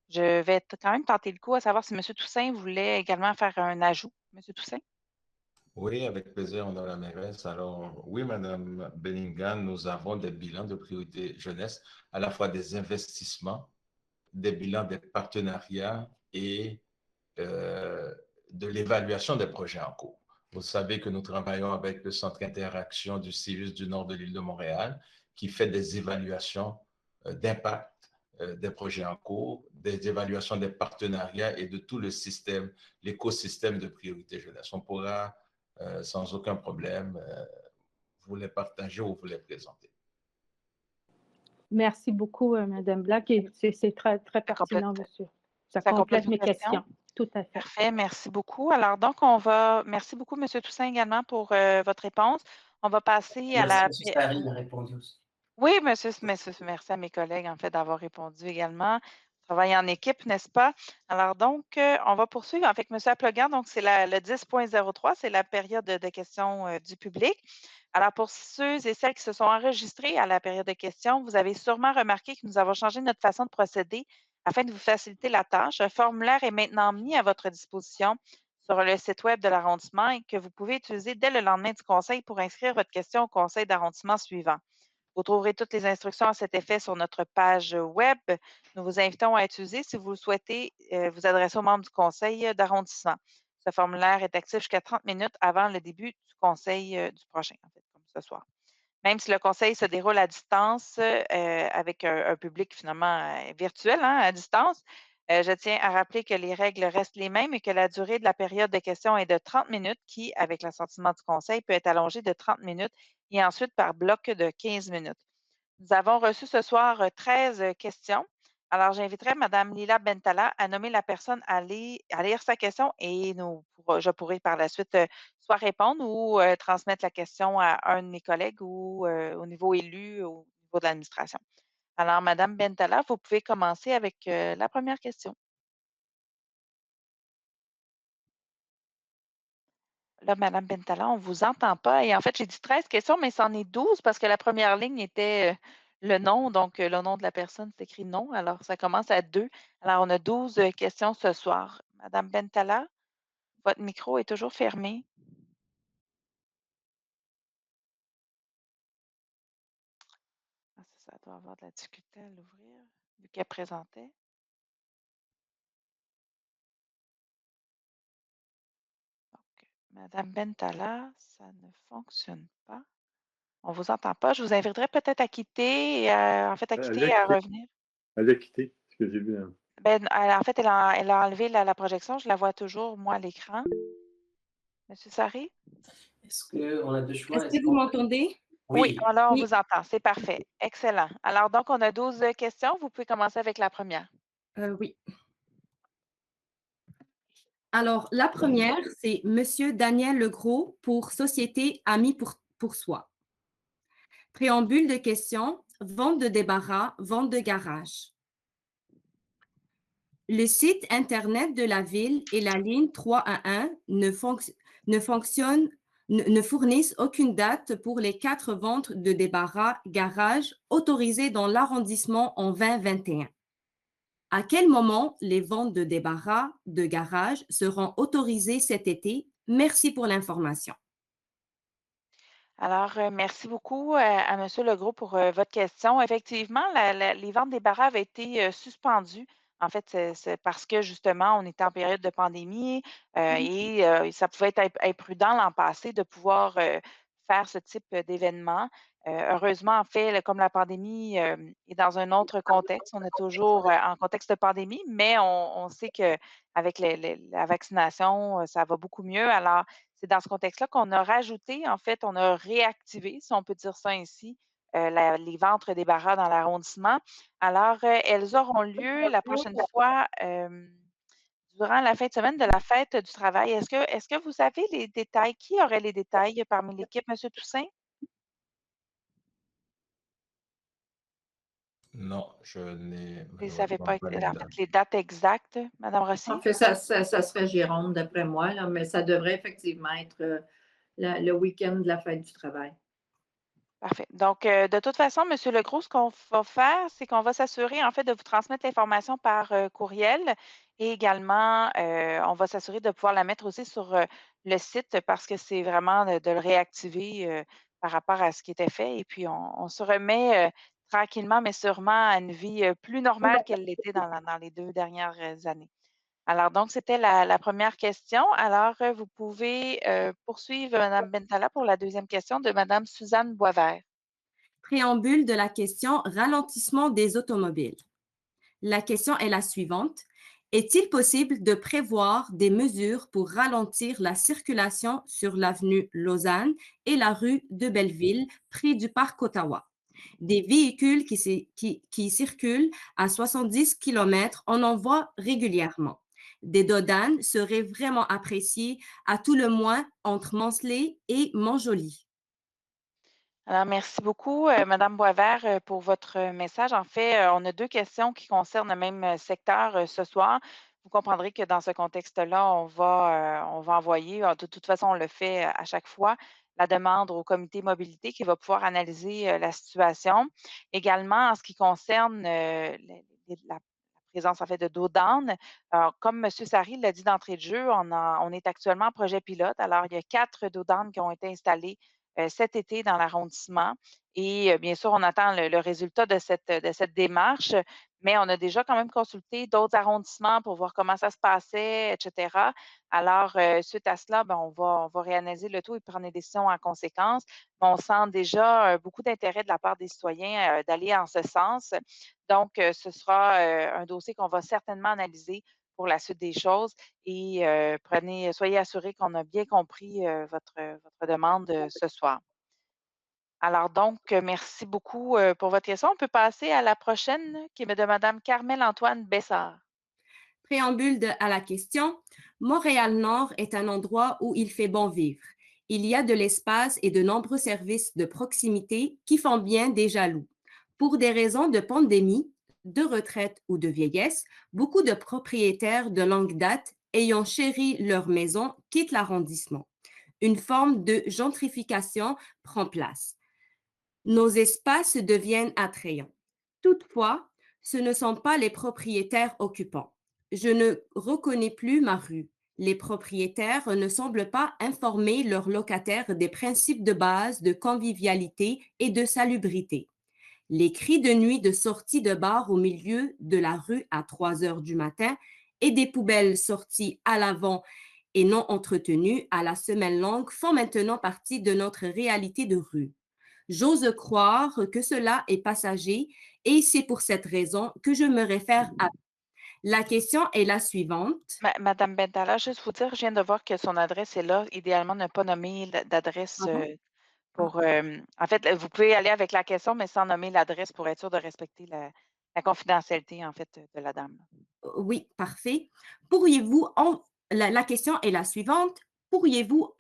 Je vais quand même tenter le coup à savoir si M. Toussaint voulait également faire un ajout. M. Toussaint? Oui, avec plaisir, Madame la mairesse. Alors, oui, Madame Bellingham, nous avons des bilans de priorité jeunesse, à la fois des investissements, des bilans des partenariats et euh, de l'évaluation des projets en cours. Vous savez que nous travaillons avec le Centre d'interaction du CIUS du nord de l'île de Montréal, qui fait des évaluations d'impact des projets en cours, des évaluations des partenariats et de tout le système, l'écosystème de priorité jeunesse. On pourra sans aucun problème vous les partager ou vous les présenter. Merci beaucoup, Madame Black. Et c'est très, très pertinent, monsieur. Ça complète vos mes questions. Tout à fait. Parfait, merci beaucoup. Alors, donc, merci beaucoup, M. Toussaint, également, pour votre réponse. On va passer à la. Merci, M. Sarri m'a répondu aussi. Oui, merci à mes collègues, en fait, d'avoir répondu également. Travailler en équipe, n'est-ce pas? Alors, donc, on va poursuivre avec M. Aplogan. Donc, c'est le 10.03, c'est la période de questions du public. Alors, pour ceux et celles qui se sont enregistrés à la période de questions, vous avez sûrement remarqué que nous avons changé notre façon de procéder afin de vous faciliter la tâche. Un formulaire est maintenant mis à votre disposition sur le site Web de l'arrondissement et que vous pouvez utiliser dès le lendemain du conseil pour inscrire votre question au conseil d'arrondissement suivant. Vous trouverez toutes les instructions à cet effet sur notre page Web. Nous vous invitons à utiliser si vous le souhaitez vous adresser aux membres du conseil d'arrondissement. Ce formulaire est actif jusqu'à 30 minutes avant le début du conseil du prochain, en fait, comme ce soir. Même si le conseil se déroule à distance avec un public finalement virtuel, hein, à distance, je tiens à rappeler que les règles restent les mêmes et que la durée de la période de questions est de 30 minutes qui, avec l'assentiment du conseil, peut être allongée de 30 minutes et ensuite par bloc de 15 minutes. Nous avons reçu ce soir 13 questions. Alors, j'inviterai Mme Lila Bentala à nommer la personne à lire sa question et je pourrai par la suite soit répondre ou transmettre la question à un de mes collègues ou au niveau élu, au niveau de l'administration. Alors, Mme Bentala, vous pouvez commencer avec la première question. Là, Mme Bentala, on ne vous entend pas. Et en fait, j'ai dit 13 questions, mais c'en est 12 parce que la première ligne était le nom. Donc, le nom de la personne, c'est écrit non. Alors, ça commence à 2. Alors, on a 12 questions ce soir. Mme Bentala, votre micro est toujours fermé. Ah, ça doit avoir de la difficulté à l'ouvrir, vu qu'elle présentait. Donc, Mme Bentala, ça ne fonctionne pas. On ne vous entend pas. Je vous inviterai peut-être à quitter, et en fait, à quitter et à revenir. Elle a quitté, ce que j'ai vu. Ben, en fait, elle a enlevé la projection. Je la vois toujours, moi, à l'écran. Monsieur Sarré? Est-ce qu'on a deux choix? Est-ce que vous m'entendez? Oui, alors on Oui. vous entend. C'est parfait. Excellent. Alors, donc, on a 12 questions. Vous pouvez commencer avec la première. Oui. Alors, la première, c'est Monsieur Daniel Legros pour Société Amis pour Soi. Préambule de questions, vente de débarras, vente de garage. Le site Internet de la ville et la ligne 311 ne fournissent aucune date pour les 4 ventes de débarras garage autorisées dans l'arrondissement en 2021. À quel moment les ventes de débarras de garage seront autorisées cet été? Merci pour l'information. Alors, merci beaucoup à M. Legros pour votre question. Effectivement, les ventes des barrages avaient été suspendues. En fait, c'est parce que justement, on était en période de pandémie et ça pouvait être imprudent l'an passé de pouvoir faire ce type d'événement. Heureusement, en fait, comme la pandémie est dans un autre contexte, on est toujours en contexte de pandémie, mais on sait qu'avec la vaccination, ça va beaucoup mieux. Alors, c'est dans ce contexte-là qu'on a rajouté, en fait, on a réactivé, si on peut dire ça ainsi, les ventres débarras dans l'arrondissement. Alors, elles auront lieu la prochaine fois durant la fin de semaine de la fête du travail. Est-ce que vous avez les détails? Qui aurait les détails parmi l'équipe, Monsieur Toussaint? Non, je n'ai Vous ne savez malheureusement pas pas les en dates. fait, les dates exactes, Madame En Rossi? fait, ça serait Jérôme, d'après moi, là, mais ça devrait effectivement être le week-end de la fête du travail. Parfait. Donc, de toute façon, Monsieur Legros, ce qu'on va faire, c'est qu'on va s'assurer, en fait, de vous transmettre l'information par courriel et également, on va s'assurer de pouvoir la mettre aussi sur le site parce que c'est vraiment de le réactiver par rapport à ce qui était fait. Et puis, on se remet tranquillement, mais sûrement à une vie plus normale qu'elle l'était dans les 2 dernières années. Alors donc, c'était la première question. Alors, vous pouvez, poursuivre, Madame Bentala, pour la deuxième question de Madame Suzanne Boisvert. Préambule de la question ralentissement des automobiles. La question est la suivante. Est-il possible de prévoir des mesures pour ralentir la circulation sur l'avenue Lausanne et la rue de Belleville, près du parc Ottawa? Des véhicules qui circulent à 70 km, on en voit régulièrement. Des dodanes seraient vraiment appréciées, à tout le moins entre Mancelet et Montjoly. Alors, merci beaucoup, Madame Boisvert, pour votre message. En fait, on a 2 questions qui concernent le même secteur ce soir. Vous comprendrez que dans ce contexte-là, on va envoyer, de toute façon, on le fait à chaque fois, la demande au comité mobilité qui va pouvoir analyser la situation. Également, en ce qui concerne la présence, en fait, de dos d'âne, comme M. Sari l'a dit d'entrée de jeu, on est actuellement en projet pilote. Alors, il y a 4 dos d'âne qui ont été installés cet été dans l'arrondissement. Et bien sûr, on attend le résultat de cette démarche, mais on a déjà quand même consulté d'autres arrondissements pour voir comment ça se passait, et cetera. Alors, suite à cela, ben, on va réanalyser le tout et prendre des décisions en conséquence. Mais on sent déjà beaucoup d'intérêt de la part des citoyens d'aller en ce sens. Donc, ce sera un dossier qu'on va certainement analyser pour la suite des choses. Et soyez assurés qu'on a bien compris votre demande ce soir. Alors donc, merci beaucoup pour votre question. On peut passer à la prochaine, qui est de Madame Carmel Antoine Bessard. Préambule à la question, Montréal-Nord est un endroit où il fait bon vivre. Il y a de l'espace et de nombreux services de proximité qui font bien des jaloux. Pour des raisons de pandémie, de retraite ou de vieillesse, beaucoup de propriétaires de longue date ayant chéri leur maison quittent l'arrondissement. Une forme de gentrification prend place. Nos espaces deviennent attrayants. Toutefois, ce ne sont pas les propriétaires occupants. Je ne reconnais plus ma rue. Les propriétaires ne semblent pas informer leurs locataires des principes de base de convivialité et de salubrité. Les cris de nuit de sortie de bar au milieu de la rue à 3 heures du matin et des poubelles sorties à l'avant et non entretenues à la semaine longue font maintenant partie de notre réalité de rue. J'ose croire que cela est passager et c'est pour cette raison que je me réfère à. La question est la suivante. Madame Bentala, juste vous dire, je viens de voir que son adresse est là. Idéalement, ne pas nommer d'adresse pour. En fait, vous pouvez aller avec la question, mais sans nommer l'adresse pour être sûr de respecter la confidentialité, en fait, de la dame. Oui, parfait. La question est la suivante. Pourriez-vous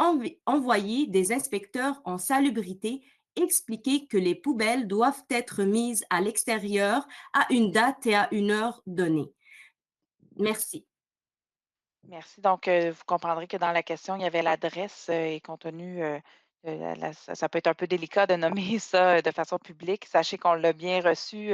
envoyer des inspecteurs en salubrité expliquer que les poubelles doivent être mises à l'extérieur à une date et à une heure donnée? Merci. Merci. Donc, vous comprendrez que dans la question, il y avait l'adresse et compte tenu ça peut être un peu délicat de nommer ça de façon publique. Sachez qu'on l'a bien reçu,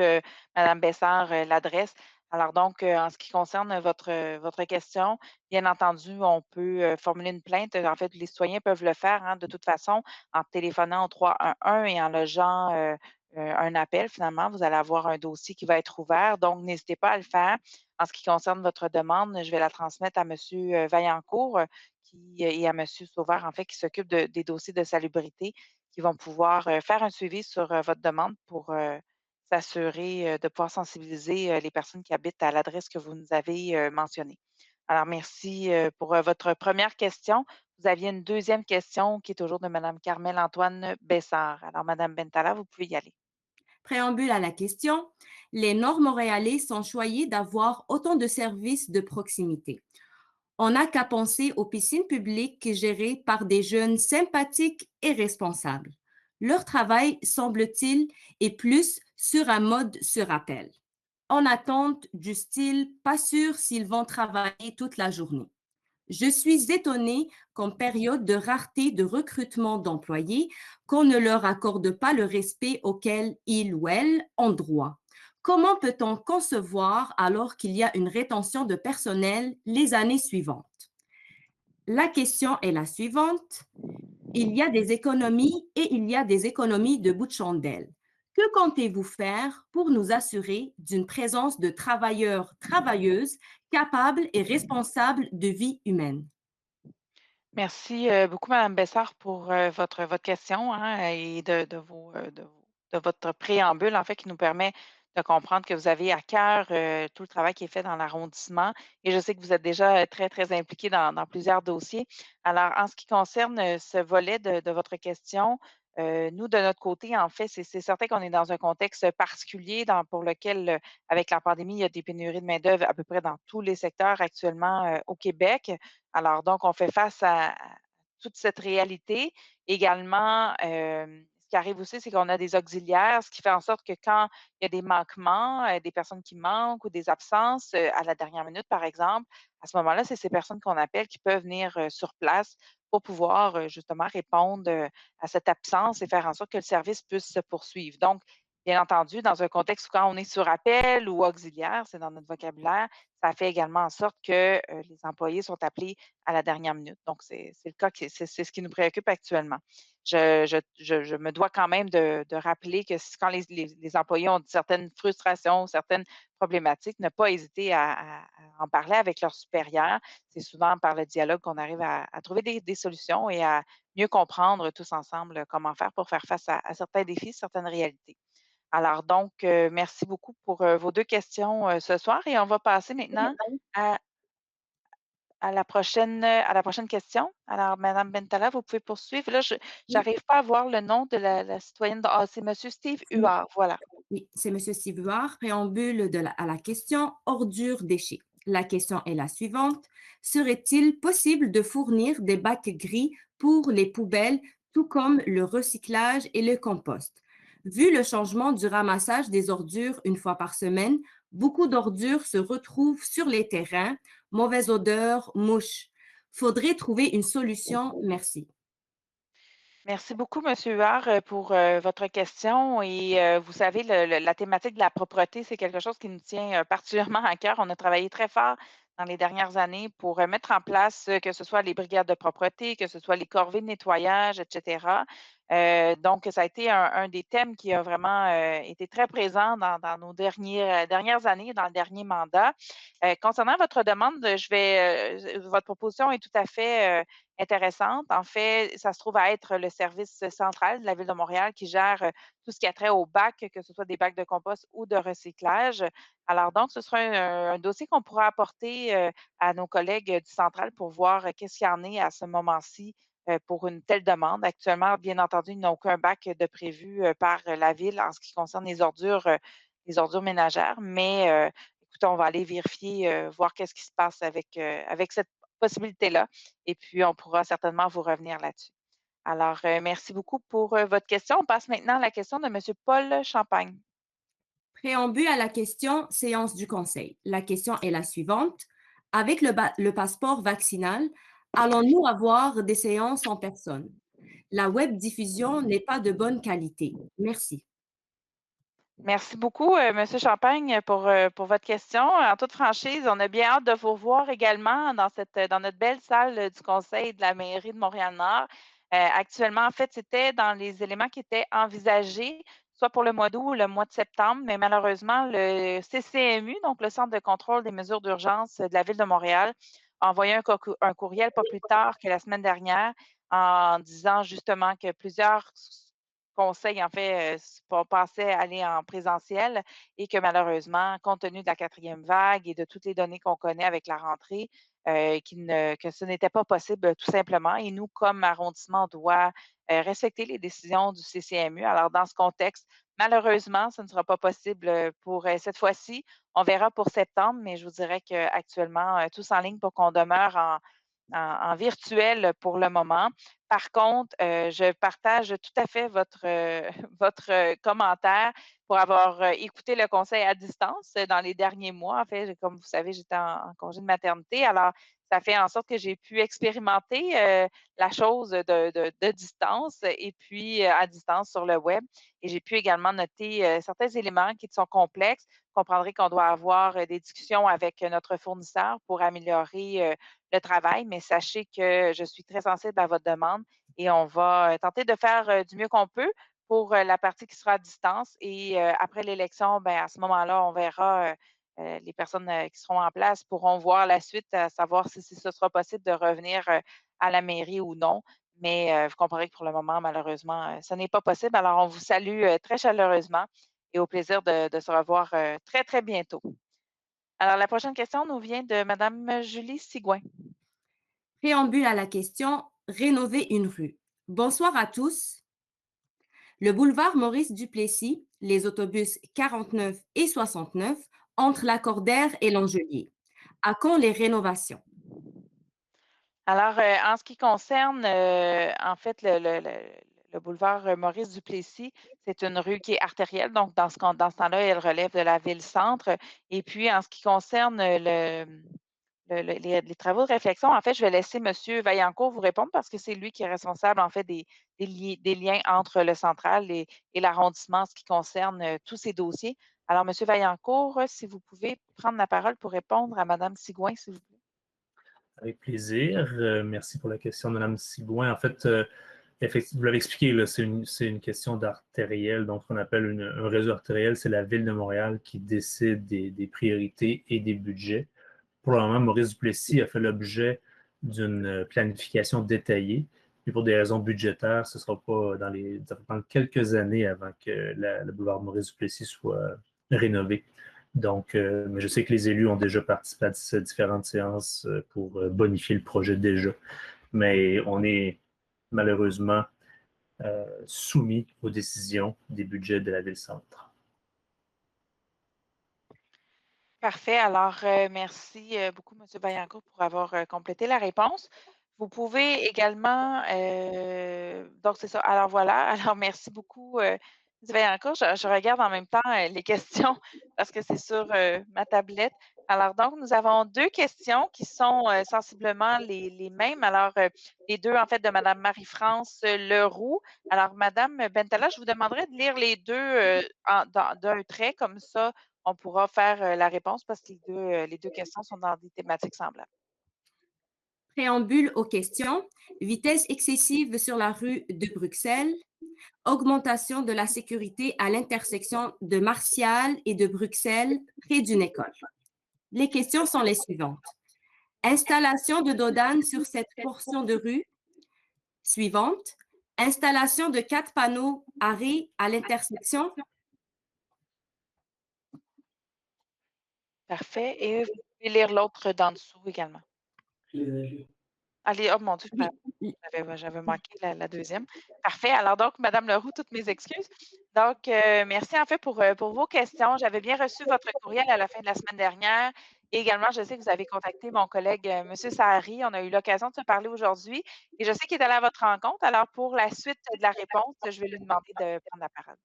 Madame Bessard, l'adresse. Alors donc, en ce qui concerne votre question, bien entendu, on peut formuler une plainte. En fait, les citoyens peuvent le faire, hein, de toute façon, en téléphonant au 311 et en logeant un appel, finalement, vous allez avoir un dossier qui va être ouvert. Donc, n'hésitez pas à le faire. En ce qui concerne votre demande, je vais la transmettre à M. Vaillancourt et à M. Sauveur, en fait, qui s'occupe des dossiers de salubrité, qui vont pouvoir faire un suivi sur votre demande pour s'assurer de pouvoir sensibiliser les personnes qui habitent à l'adresse que vous nous avez mentionnée. Alors, merci pour votre première question. Vous aviez une deuxième question qui est toujours de Mme Carmel Antoine Bessard. Alors, Mme Bentala, vous pouvez y aller. Préambule à la question, les Nord-Montréalais sont choyés d'avoir autant de services de proximité. On n'a qu'à penser aux piscines publiques gérées par des jeunes sympathiques et responsables. Leur travail, semble-t-il, est plus sur un mode sur appel. En attente du style, pas sûr s'ils vont travailler toute la journée. Je suis étonnée qu'en période de rareté de recrutement d'employés, qu'on ne leur accorde pas le respect auquel ils ou elles ont droit. Comment peut-on concevoir alors qu'il y a une rétention de personnel les années suivantes? La question est la suivante. Il y a des économies et il y a des économies de bout de chandelle. Que comptez-vous faire pour nous assurer d'une présence de travailleurs, travailleuses capables et responsables de vie humaine? Merci beaucoup, Mme Bessard, pour votre question et de votre préambule, en fait, qui nous permet de comprendre que vous avez à cœur tout le travail qui est fait dans l'arrondissement. Et je sais que vous êtes déjà très, très impliqué dans plusieurs dossiers. Alors, en ce qui concerne ce volet de votre question, nous, de notre côté, en fait, c'est certain qu'on est dans un contexte particulier pour lequel, avec la pandémie, il y a des pénuries de main-d'œuvre à peu près dans tous les secteurs actuellement au Québec. Alors donc, on fait face à toute cette réalité. Également, ce qui arrive aussi, c'est qu'on a des auxiliaires, ce qui fait en sorte que quand il y a des manquements, des personnes qui manquent ou des absences à la dernière minute, par exemple, à ce moment-là, c'est ces personnes qu'on appelle qui peuvent venir sur place pour pouvoir justement répondre à cette absence et faire en sorte que le service puisse se poursuivre. Donc, bien entendu, dans un contexte où quand on est sur appel ou auxiliaire, c'est dans notre vocabulaire, ça fait également en sorte que les employés sont appelés à la dernière minute. Donc, c'est le cas, c'est ce qui nous préoccupe actuellement. Je me dois quand même de rappeler que quand les employés ont certaines frustrations, certaines problématiques, ne pas hésiter à en parler avec leurs supérieurs. C'est souvent par le dialogue qu'on arrive à trouver des solutions et à mieux comprendre tous ensemble comment faire pour faire face à certains défis, certaines réalités. Alors donc, merci beaucoup pour vos 2 questions ce soir et on va passer maintenant à à la prochaine question. Alors, Madame Bentala, vous pouvez poursuivre. Là, je Oui, n'arrive pas à voir le nom de la citoyenne. Ah, c'est Monsieur Steve Huard, voilà. oui, c'est M. Sivuard, préambule à la question ordures déchets. La question est la suivante. Serait-il possible de fournir des bacs gris pour les poubelles, tout comme le recyclage et le compost? Vu le changement du ramassage des ordures une fois par semaine, beaucoup d'ordures se retrouvent sur les terrains, mauvaise odeur, mouches. Faudrait trouver une solution. Merci. Merci beaucoup, Monsieur Huard, pour votre question. Et vous savez, la thématique de la propreté, c'est quelque chose qui nous tient particulièrement à cœur. On a travaillé très fort dans les dernières années pour mettre en place, que ce soit les brigades de propreté, que ce soit les corvées de nettoyage, etc. Donc, ça a été un des thèmes qui a vraiment été très présent dans nos dernières années, dans le dernier mandat. Concernant votre demande, votre proposition est tout à fait intéressante. En fait, ça se trouve à être le service central de la Ville de Montréal qui gère tout ce qui a trait aux bacs, que ce soit des bacs de compost ou de recyclage. Alors donc, ce sera un dossier qu'on pourra apporter à nos collègues du central pour voir qu'est-ce qu'il y en est à ce moment-ci pour une telle demande. Actuellement, bien entendu, il n'y a aucun bac de prévu par la Ville en ce qui concerne les ordures ménagères, mais écoutez, on va aller vérifier, voir qu'est-ce qui se passe avec cette possibilité-là. Et puis, on pourra certainement vous revenir là-dessus. Alors, merci beaucoup pour votre question. On passe maintenant à la question de M. Paul Champagne. Préambule à la question séance du Conseil. La question est la suivante. Avec le passeport vaccinal, allons-nous avoir des séances en personne? La web diffusion n'est pas de bonne qualité. Merci. Merci beaucoup, M. Champagne, pour votre question. En toute franchise, on a bien hâte de vous revoir également dans notre belle salle du Conseil de la mairie de Montréal-Nord. Actuellement, en fait, c'était dans les éléments qui étaient envisagés soit pour le mois d'août ou le mois de septembre, mais malheureusement, le CCMU, donc le Centre de contrôle des mesures d'urgence de la Ville de Montréal, a envoyé un courriel pas plus tard que la semaine dernière en disant justement que plusieurs conseils, en fait, pensaient aller en présentiel et que malheureusement, compte tenu de la 4e vague et de toutes les données qu'on connaît avec la rentrée, que ce n'était pas possible tout simplement. Et nous, comme arrondissement, on doit respecter les décisions du CCMU. Alors, dans ce contexte, malheureusement, ce ne sera pas possible pour cette fois-ci. On verra pour septembre, mais je vous dirais qu'actuellement, tous en ligne pour qu'on demeure en virtuel pour le moment. Par contre, je partage tout à fait votre commentaire pour avoir écouté le conseil à distance dans les derniers mois. En fait, comme vous savez, j'étais en congé de maternité. Alors, ça fait en sorte que j'ai pu expérimenter la chose de distance et puis à distance sur le web. Et j'ai pu également noter certains éléments qui sont complexes. Vous comprendrez qu'on doit avoir des discussions avec notre fournisseur pour améliorer le travail, mais sachez que je suis très sensible à votre demande et on va tenter de faire du mieux qu'on peut pour la partie qui sera à distance. Et après l'élection, ben, à ce moment-là, on verra les personnes qui seront en place pourront voir la suite, à savoir si ce sera possible de revenir à la mairie ou non. Mais vous comprenez que pour le moment, malheureusement, ce n'est pas possible. Alors, on vous salue très chaleureusement et au plaisir de se revoir très, très bientôt. Alors, la prochaine question nous vient de Mme Julie Sigouin. Préambule à la question, rénover une rue. Bonsoir à tous. Le boulevard Maurice Duplessis, les autobus 49 et 69, entre Lacordaire et l'Angelier. À quand les rénovations? Alors, en ce qui concerne, en fait, le boulevard Maurice Duplessis, c'est une rue qui est artérielle. Donc, dans ce temps-là, elle relève de la ville-centre. Et puis, en ce qui concerne les travaux de réflexion, en fait, je vais laisser M. Vaillancourt vous répondre parce que c'est lui qui est responsable, en fait, des liens entre le central et l'arrondissement en ce qui concerne tous ces dossiers. Alors, M. Vaillancourt, si vous pouvez prendre la parole pour répondre à Mme Sigouin, s'il vous plaît. Avec plaisir. Merci pour la question, Mme Sigouin. En fait, effectivement, vous l'avez expliqué, c'est une question d'artériel. Donc, ce qu'on appelle un réseau artériel, c'est la Ville de Montréal qui décide des priorités et des budgets. Pour le moment, Maurice Duplessis a fait l'objet d'une planification détaillée. Et pour des raisons budgétaires, ce ne sera pas ça va prendre quelques années avant que le boulevard Maurice Duplessis soit rénové. Donc, mais je sais que les élus ont déjà participé à ces différentes séances pour bonifier le projet déjà. Mais on est malheureusement soumis aux décisions des budgets de la Ville-Centre. Parfait. Alors, merci beaucoup, M. Vaillancourt, pour avoir complété la réponse. Vous pouvez également, donc c'est ça. Alors voilà, alors merci beaucoup, M. Vaillancourt. Je regarde en même temps les questions parce que c'est sur ma tablette. Alors donc, nous avons 2 questions qui sont sensiblement les mêmes. Alors, les 2, en fait, de Mme Marie-France Leroux. Alors, Mme Bentala, je vous demanderai de lire les 2 d'un trait, comme ça, on pourra faire la réponse parce que les deux questions sont dans des thématiques semblables. Préambule aux questions. Vitesse excessive sur la rue de Bruxelles. Augmentation de la sécurité à l'intersection de Martial et de Bruxelles près d'une école. Les questions sont les suivantes. Installation de dodanes sur cette portion de rue. Suivante. Installation de 4 panneaux arrêts à l'intersection. Parfait. Et vous pouvez lire l'autre d'en dessous également. Allez, oh mon Dieu, j'avais manqué la deuxième. Parfait. Alors donc, Mme Leroux, toutes mes excuses. Donc, merci en fait pour vos questions. J'avais bien reçu votre courriel à la fin de la semaine dernière. Et également, je sais que vous avez contacté mon collègue M. Sahari. On a eu l'occasion de se parler aujourd'hui. Et je sais qu'il est allé à votre rencontre. Alors, pour la suite de la réponse, je vais lui demander de prendre la parole.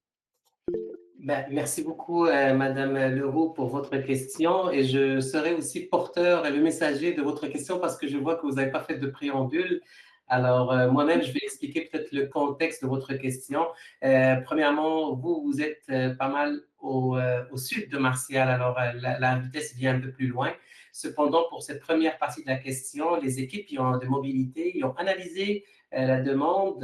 Merci beaucoup, Madame Leroux, pour votre question. Et je serai aussi porteur et le messager de votre question parce que je vois que vous n'avez pas fait de préambule. Alors, moi-même, je vais expliquer peut-être le contexte de votre question. Premièrement, vous êtes pas mal au sud de Martial, alors la vitesse vient un peu plus loin. Cependant, pour cette première partie de la question, les équipes de mobilité ont analysé la demande,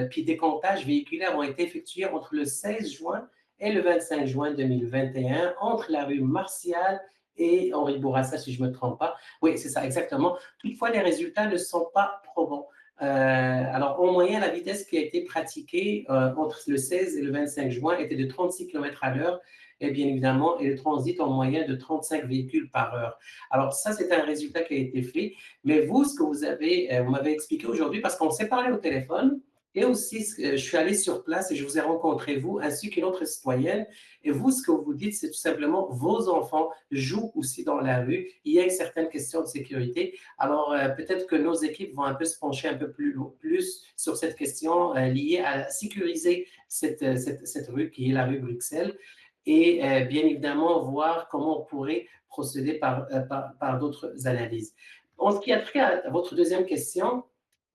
puis des comptages véhiculaires ont été effectués entre le 16 juin et le 25 juin 2021 entre la rue Martial et Henri Bourassa, si je ne me trompe pas. Oui, c'est ça, exactement. Toutefois, les résultats ne sont pas probants. Alors, en moyenne, la vitesse qui a été pratiquée entre le 16 et le 25 juin était de 36 km à l'heure, et bien évidemment, et le transit en moyenne de 35 véhicules par heure. Alors, ça, c'est un résultat qui a été fait. Mais vous, ce que vous m'avez expliqué aujourd'hui, parce qu'on s'est parlé au téléphone, et aussi, je suis allé sur place et je vous ai rencontré, vous, ainsi qu'une autre citoyenne. Et vous, ce que vous dites, c'est tout simplement vos enfants jouent aussi dans la rue. Il y a une certaine question de sécurité. Alors, peut-être que nos équipes vont un peu se pencher un peu plus sur cette question liée à sécuriser cette rue qui est la rue Bruxelles. Et bien évidemment, voir comment on pourrait procéder par d'autres analyses. En ce qui a trait à votre deuxième question,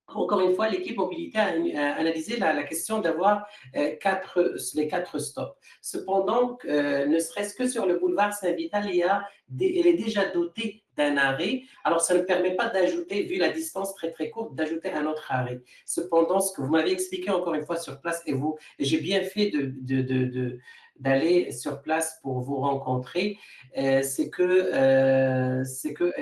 encore une fois, l'équipe mobilité a analysé la question d'avoir les 4 stops. Cependant, ne serait-ce que sur le boulevard Saint-Vital, elle est déjà dotée d'un arrêt. Alors, ça ne permet pas d'ajouter, vu la distance très très courte, d'ajouter un autre arrêt. Cependant, ce que vous m'avez expliqué encore une fois sur place, et j'ai bien fait d'aller sur place pour vous rencontrer, c'est que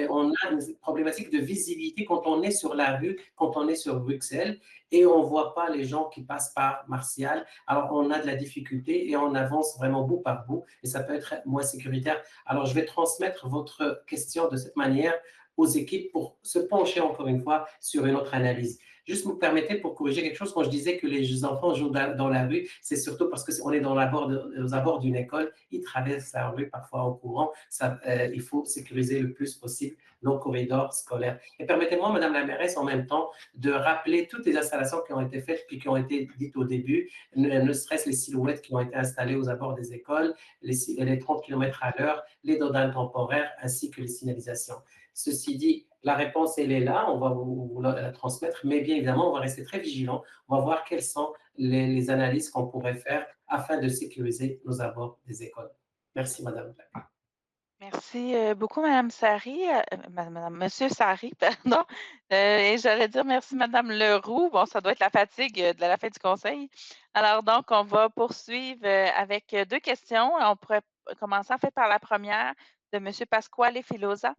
on a une problématique de visibilité quand on est sur la rue, quand on est sur Bruxelles, et on ne voit pas les gens qui passent par Martial. Alors, on a de la difficulté et on avance vraiment bout par bout, et ça peut être moins sécuritaire. Alors, je vais transmettre votre question de cette manière aux équipes pour se pencher encore une fois sur une autre analyse. Juste vous permettez pour corriger quelque chose, quand je disais que les enfants jouent dans la rue, c'est surtout parce qu'on est aux abords d'une école, ils traversent la rue parfois en courant, il faut sécuriser le plus possible nos corridors scolaires. Et permettez-moi, Madame la mairesse, en même temps, de rappeler toutes les installations qui ont été faites puis qui ont été dites au début, ne serait-ce les silhouettes qui ont été installées aux abords des écoles, les 30 km à l'heure, les dodanes temporaires ainsi que les signalisations. Ceci dit, la réponse, elle est là, on va vous la transmettre, mais bien évidemment, on va rester très vigilant, on va voir quelles sont les analyses qu'on pourrait faire afin de sécuriser nos abords des écoles. Merci, Madame. Merci beaucoup, Madame Sari, Monsieur Sari, pardon. Et j'allais dire merci, Madame Leroux. Bon, ça doit être la fatigue de la fin du conseil. Alors, donc, on va poursuivre avec 2 questions. On pourrait commencer en fait par la première de Monsieur Pasquale Filosa.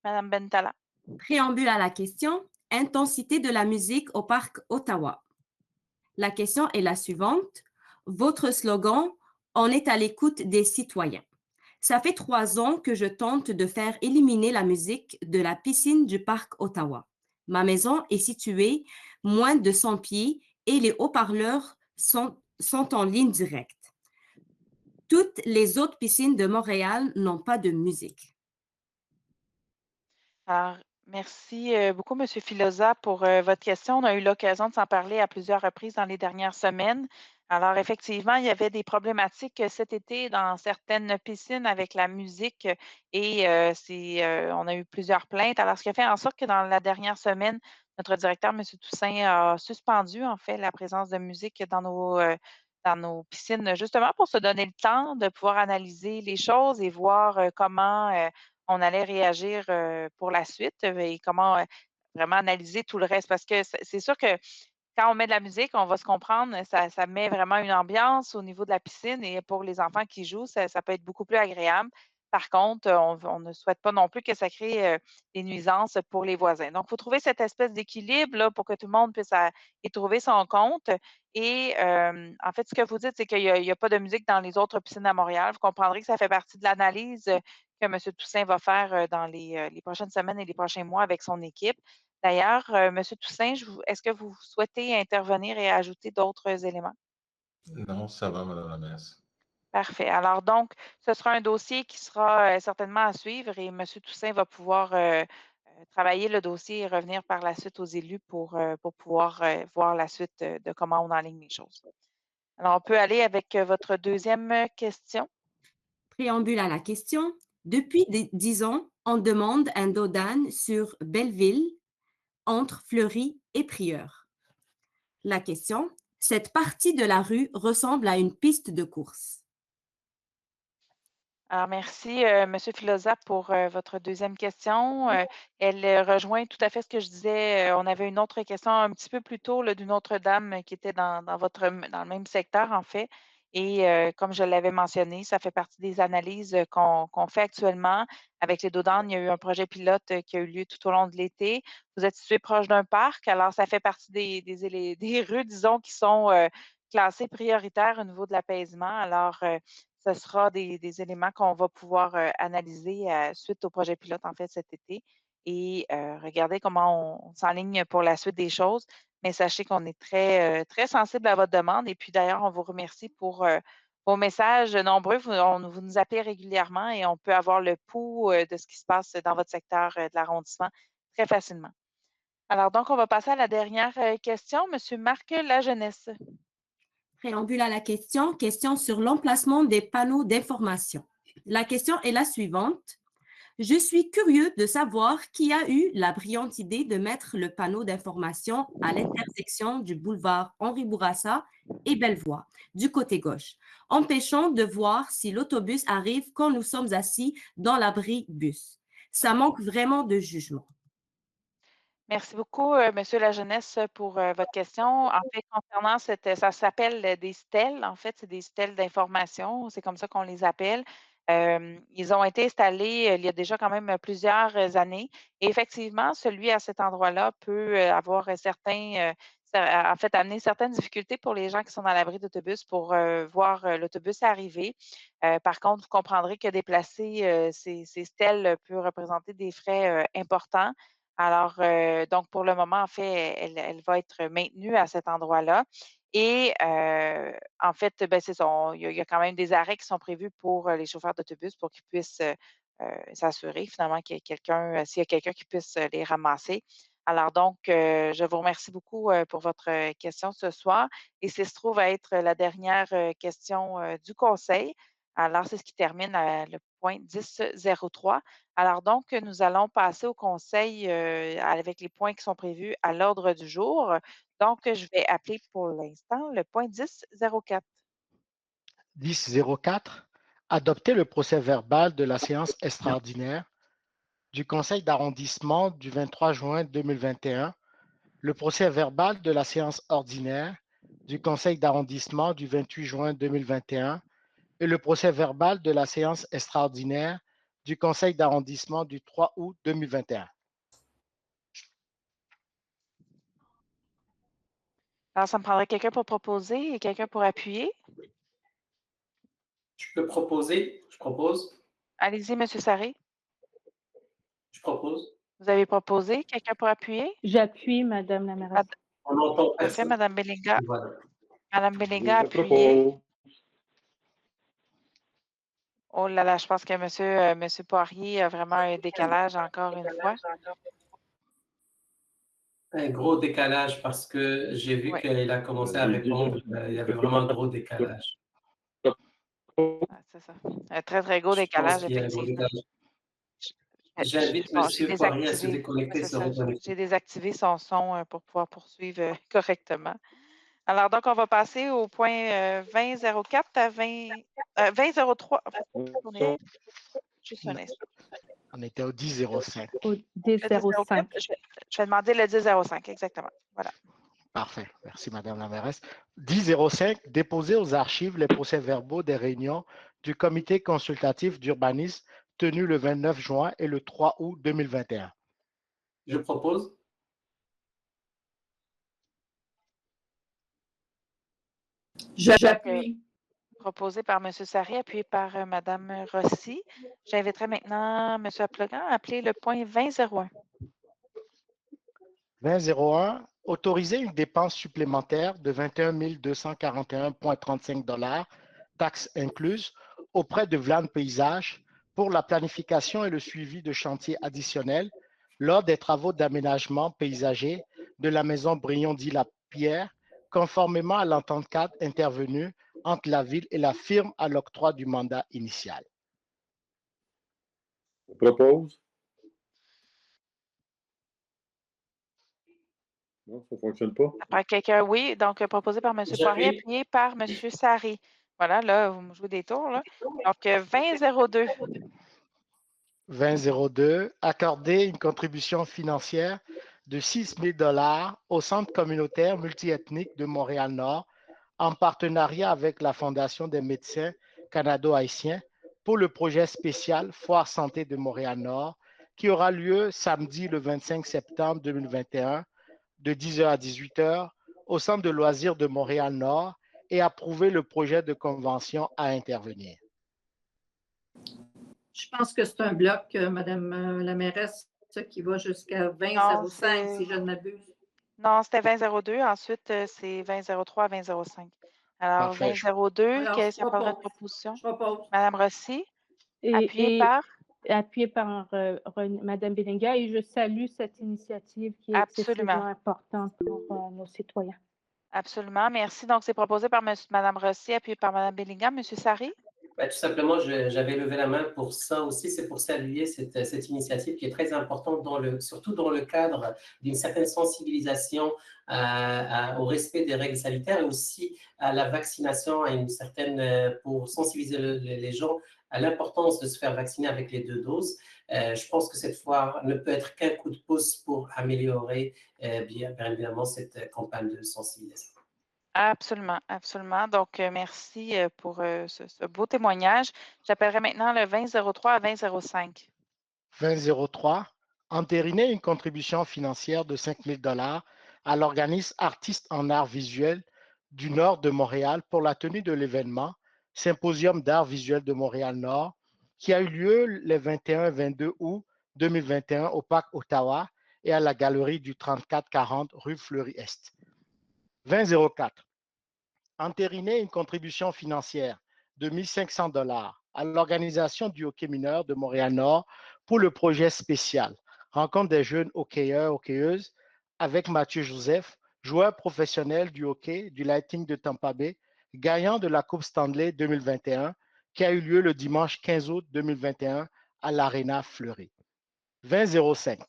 Madame Bentala. Préambule à la question, intensité de la musique au parc Ottawa. La question est la suivante. Votre slogan, on est à l'écoute des citoyens. Ça fait 3 ans que je tente de faire éliminer la musique de la piscine du parc Ottawa. Ma maison est située moins de 100 pieds et les haut-parleurs sont en ligne directe. Toutes les autres piscines de Montréal n'ont pas de musique. Alors, merci beaucoup, M. Filosa, pour votre question. On a eu l'occasion de s'en parler à plusieurs reprises dans les dernières semaines. Alors, effectivement, il y avait des problématiques cet été dans certaines piscines avec la musique et on a eu plusieurs plaintes. Alors, ce qui a fait en sorte que dans la dernière semaine, notre directeur, M. Toussaint, a suspendu, en fait, la présence de musique dans nos piscines, justement pour se donner le temps de pouvoir analyser les choses et voir comment on allait réagir pour la suite et comment vraiment analyser tout le reste. Parce que c'est sûr que quand on met de la musique, on va se comprendre, ça met vraiment une ambiance au niveau de la piscine et pour les enfants qui jouent, ça peut être beaucoup plus agréable. Par contre, on ne souhaite pas non plus que ça crée des nuisances pour les voisins. Donc, il faut trouver cette espèce d'équilibre là, pour que tout le monde puisse y trouver son compte. Et en fait, ce que vous dites, c'est qu'il n'y a pas de musique dans les autres piscines à Montréal. Vous comprendrez que ça fait partie de l'analyse que M. Toussaint va faire dans les prochaines semaines et les prochains mois avec son équipe. D'ailleurs, M. Toussaint, est-ce que vous souhaitez intervenir et ajouter d'autres éléments? Non, ça va, Madame la mairesse. Parfait. Alors donc, ce sera un dossier qui sera certainement à suivre et M. Toussaint va pouvoir travailler le dossier et revenir par la suite aux élus pour pouvoir voir la suite de comment on enligne les choses. Alors, on peut aller avec votre deuxième question. Préambule à la question. Depuis 10 ans, on demande un dodane sur Belleville, entre Fleury et Prieure. La question, cette partie de la rue ressemble à une piste de course. Alors, merci, M. Filosa, pour votre deuxième question. Elle rejoint tout à fait ce que je disais. On avait une autre question un petit peu plus tôt d'une autre dame qui était dans le même secteur, en fait. Et comme je l'avais mentionné, ça fait partie des analyses qu'on fait actuellement. Avec les dos d'âne, il y a eu un projet pilote qui a eu lieu tout au long de l'été. Vous êtes situé proche d'un parc, alors ça fait partie des rues, disons, qui sont classées prioritaires au niveau de l'apaisement. Alors, ce sera des éléments qu'on va pouvoir analyser suite au projet pilote, en fait, cet été et regarder comment on s'enligne pour la suite des choses. Mais sachez qu'on est très sensible à votre demande. Et puis d'ailleurs, on vous remercie pour vos messages nombreux. Vous nous appelez régulièrement et on peut avoir le pouls de ce qui se passe dans votre secteur de l'arrondissement très facilement. Alors donc, on va passer à la dernière question. Monsieur Marc Lajeunesse. Préambule à la question, question sur l'emplacement des panneaux d'information. La question est la suivante. Je suis curieux de savoir qui a eu la brillante idée de mettre le panneau d'information à l'intersection du boulevard Henri Bourassa et Bellevoie, du côté gauche, empêchant de voir si l'autobus arrive quand nous sommes assis dans l'abri bus. Ça manque vraiment de jugement. Merci beaucoup, Monsieur Lajeunesse, pour votre question. En fait, concernant ça s'appelle des stèles. En fait, c'est des stèles d'information. C'est comme ça qu'on les appelle. Ils ont été installés il y a déjà quand même plusieurs années. Et effectivement, celui à cet endroit-là peut avoir en fait, amener certaines difficultés pour les gens qui sont dans l'abri d'autobus pour voir l'autobus arriver. Par contre, vous comprendrez que déplacer ces stèles peut représenter des frais importants. Alors, donc pour le moment, en fait, elle va être maintenue à cet endroit-là et en fait, ben, c'est ça, il y a quand même des arrêts qui sont prévus pour, les chauffeurs d'autobus pour qu'ils puissent, s'assurer finalement qu'il y a quelqu'un, s'il y a quelqu'un qui puisse, les ramasser. Alors donc, je vous remercie beaucoup, pour votre, question ce soir et c'est se trouve à être la dernière, question, du conseil. Alors, c'est ce qui termine, le point 10.03. Alors donc, nous allons passer au conseil avec les points qui sont prévus à l'ordre du jour. Donc, je vais appeler pour l'instant le point 10.04. 10.04. Adopter le procès-verbal de la séance extraordinaire du Conseil d'arrondissement du 23 juin 2021, le procès-verbal de la séance ordinaire du Conseil d'arrondissement du 28 juin 2021 et le procès-verbal de la séance extraordinaire du Conseil d'arrondissement du 3 août 2021. Alors, ça me prendrait quelqu'un pour proposer et quelqu'un pour appuyer. Je peux proposer, je propose, Allez-y, M. Sarré. je propose. Vous avez proposé. Quelqu'un pour appuyer? J'appuie, Madame la mairesse. On entend Parfait, personne. Madame Bellinga. Voilà. Madame Bellinga, appuyez. Oh là là, je pense que Monsieur Poirier a vraiment un décalage encore une fois. Un gros décalage parce que j'ai vu Ouais. qu'il a commencé à répondre. Il y avait vraiment un gros décalage. C'est ça. Un très, très gros Je pense décalage, qu'il y a un gros effectivement. décalage. J'invite M. Poirier à se déconnecter, se reconnecter. J'ai désactivé son son pour pouvoir poursuivre correctement. Alors, donc, on va passer au point 20.04 à 20.03. On est juste un instant. On était au 10.05. Au 10.05. Je vais demander le 10.05, exactement. Voilà. Parfait. Merci, Madame la mairesse. 10.05, déposer aux archives les procès-verbaux des réunions du comité consultatif d'urbanisme tenu le 29 juin et le 3 août 2021. Je propose. J'appuie. Proposé par M. Sarré, appuyé par Mme Rossi. J'inviterai maintenant M. Aplogan à appeler le point 20.01. 20.01, autoriser une dépense supplémentaire de 21 241,35 $, taxes incluses, auprès de Vlan Paysage pour la planification et le suivi de chantiers additionnels lors des travaux d'aménagement paysager de la maison Brion-dit-la-Pierre, conformément à l'entente cadre intervenue entre la ville et la firme à l'octroi du mandat initial. Je propose. Non, ça ne fonctionne pas. Par quelqu'un, oui. Donc, proposé par M. Poirier, appuyé par M. Sarré. Voilà, là, vous me jouez des tours. Là. Donc, 20.02. 20.02, accorder une contribution financière de 6 000 $ au Centre communautaire multiethnique de Montréal-Nord en partenariat avec la Fondation des médecins canado-haïtiens pour le projet spécial Foire Santé de Montréal-Nord qui aura lieu samedi le 25 septembre 2021 de 10h à 18h au Centre de loisirs de Montréal-Nord et approuver le projet de convention à intervenir. Je pense que c'est un bloc, Madame la mairesse, qui va jusqu'à 2005, si je ne m'abuse. Non, c'était 2002. Ensuite, c'est 2003 à 2005. Alors, Parfait. 2002, Alors, qu'est-ce je qu'il y a pas de propose. proposition? Je propose. Madame Rossi, Et appuyée par? Madame Belinga, et je salue cette initiative qui est excessivement importante pour nos citoyens. Absolument, merci. Donc, c'est proposé par Madame Rossi, appuyé par Madame Bellingham. Monsieur Sari? Ben, tout simplement, j'avais levé la main pour ça aussi. C'est pour saluer cette initiative qui est très importante, surtout dans le cadre d'une certaine sensibilisation au respect des règles sanitaires et aussi à la vaccination, pour sensibiliser les gens à l'importance de se faire vacciner avec les 2 doses. Je pense que cette foire ne peut être qu'un coup de pouce pour améliorer bien évidemment cette campagne de sensibilisation. Absolument, absolument. Donc, merci pour ce beau témoignage. J'appellerai maintenant le 2003 à 2005. 2003, entériner une contribution financière de 5 000 $ à l'organisme Artistes en Arts Visuels du Nord de Montréal pour la tenue de l'événement Symposium d'art visuel de Montréal-Nord qui a eu lieu les 21 et 22 août 2021 au Parc Ottawa et à la galerie du 3440 rue Fleury-Est. 2004, entériner une contribution financière de 1 500 $ à l'organisation du hockey mineur de Montréal-Nord pour le projet spécial Rencontre des jeunes hockeyeurs, hockeyeuses avec Mathieu Joseph, joueur professionnel du hockey du Lightning de Tampa Bay, gagnant de la Coupe Stanley 2021 qui a eu lieu le dimanche 15 août 2021 à l'Arena Fleury. 2005,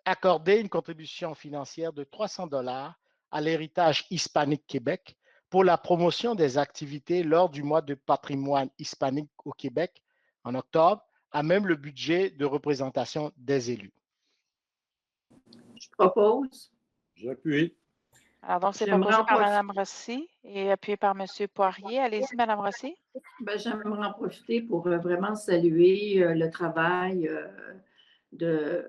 accorder une contribution financière de 300 $ à l'héritage hispanique Québec pour la promotion des activités lors du mois de patrimoine hispanique au Québec en octobre, à même le budget de représentation des élus. Je propose. J'appuie. Alors, donc, c'est proposé par Mme Rossi et appuyé par M. Poirier. Allez-y, Mme Rossi. Ben, j'aimerais en profiter pour vraiment saluer le travail de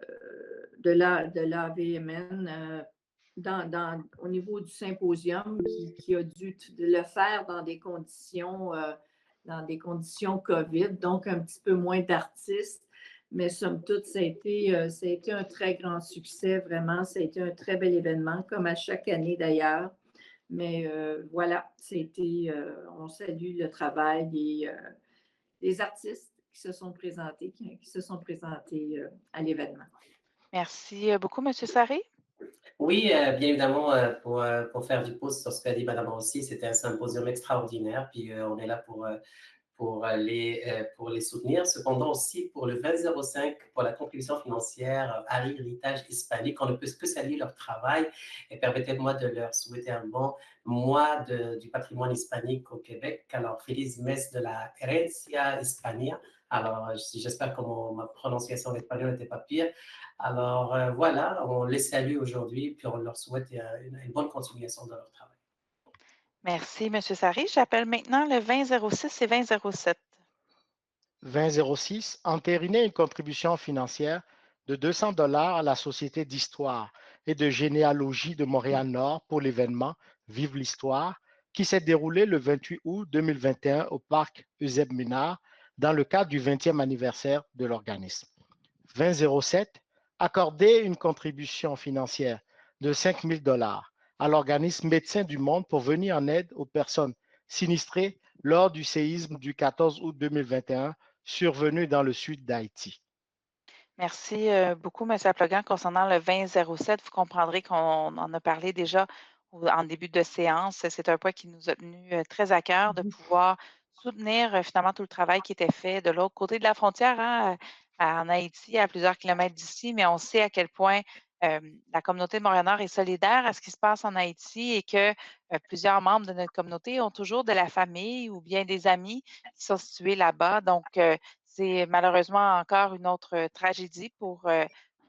l'AVMN au niveau du symposium qui a dû le faire dans des conditions COVID, donc un petit peu moins d'artistes. Mais somme toute, ça a été un très grand succès, vraiment. Ça a été un très bel événement, comme à chaque année d'ailleurs. Mais voilà, on salue le travail des artistes qui se sont présentés, à l'événement. Merci beaucoup, M. Sari. Oui, bien évidemment, pour faire du pouce sur ce qu'a dit Mme Rossi, c'était un symposium extraordinaire, puis on est là pour les soutenir. Cependant aussi, pour le 2005, pour la contribution financière à l'héritage hispanique, on ne peut que saluer leur travail et permettez-moi de leur souhaiter un bon mois du patrimoine hispanique au Québec. Alors, Feliz mes de la herencia hispania. Alors, j'espère que ma prononciation d'espagnol n'était pas pire. Alors, voilà, on les salue aujourd'hui, puis on leur souhaite une bonne continuation de leur travail. Merci, M. Sari. J'appelle maintenant le 2006 et 2007. 2006, entériner une contribution financière de 200 $ à la Société d'histoire et de généalogie de Montréal-Nord pour l'événement Vive l'Histoire qui s'est déroulé le 28 août 2021 au parc Eusèbe Ménard dans le cadre du 20e anniversaire de l'organisme. 2007, accorder une contribution financière de 5 000 $ à l'organisme Médecins du Monde pour venir en aide aux personnes sinistrées lors du séisme du 14 août 2021 survenu dans le sud d'Haïti. Merci beaucoup, M. Aplogan. Concernant le 2007, vous comprendrez qu'on en a parlé déjà en début de séance. C'est un point qui nous a tenu très à cœur de pouvoir soutenir finalement tout le travail qui était fait de l'autre côté de la frontière, hein, en Haïti, à plusieurs kilomètres d'ici, mais on sait à quel point la communauté de Montréal-Nord est solidaire à ce qui se passe en Haïti et que plusieurs membres de notre communauté ont toujours de la famille ou bien des amis qui sont situés là-bas. Donc, c'est malheureusement encore une autre tragédie pour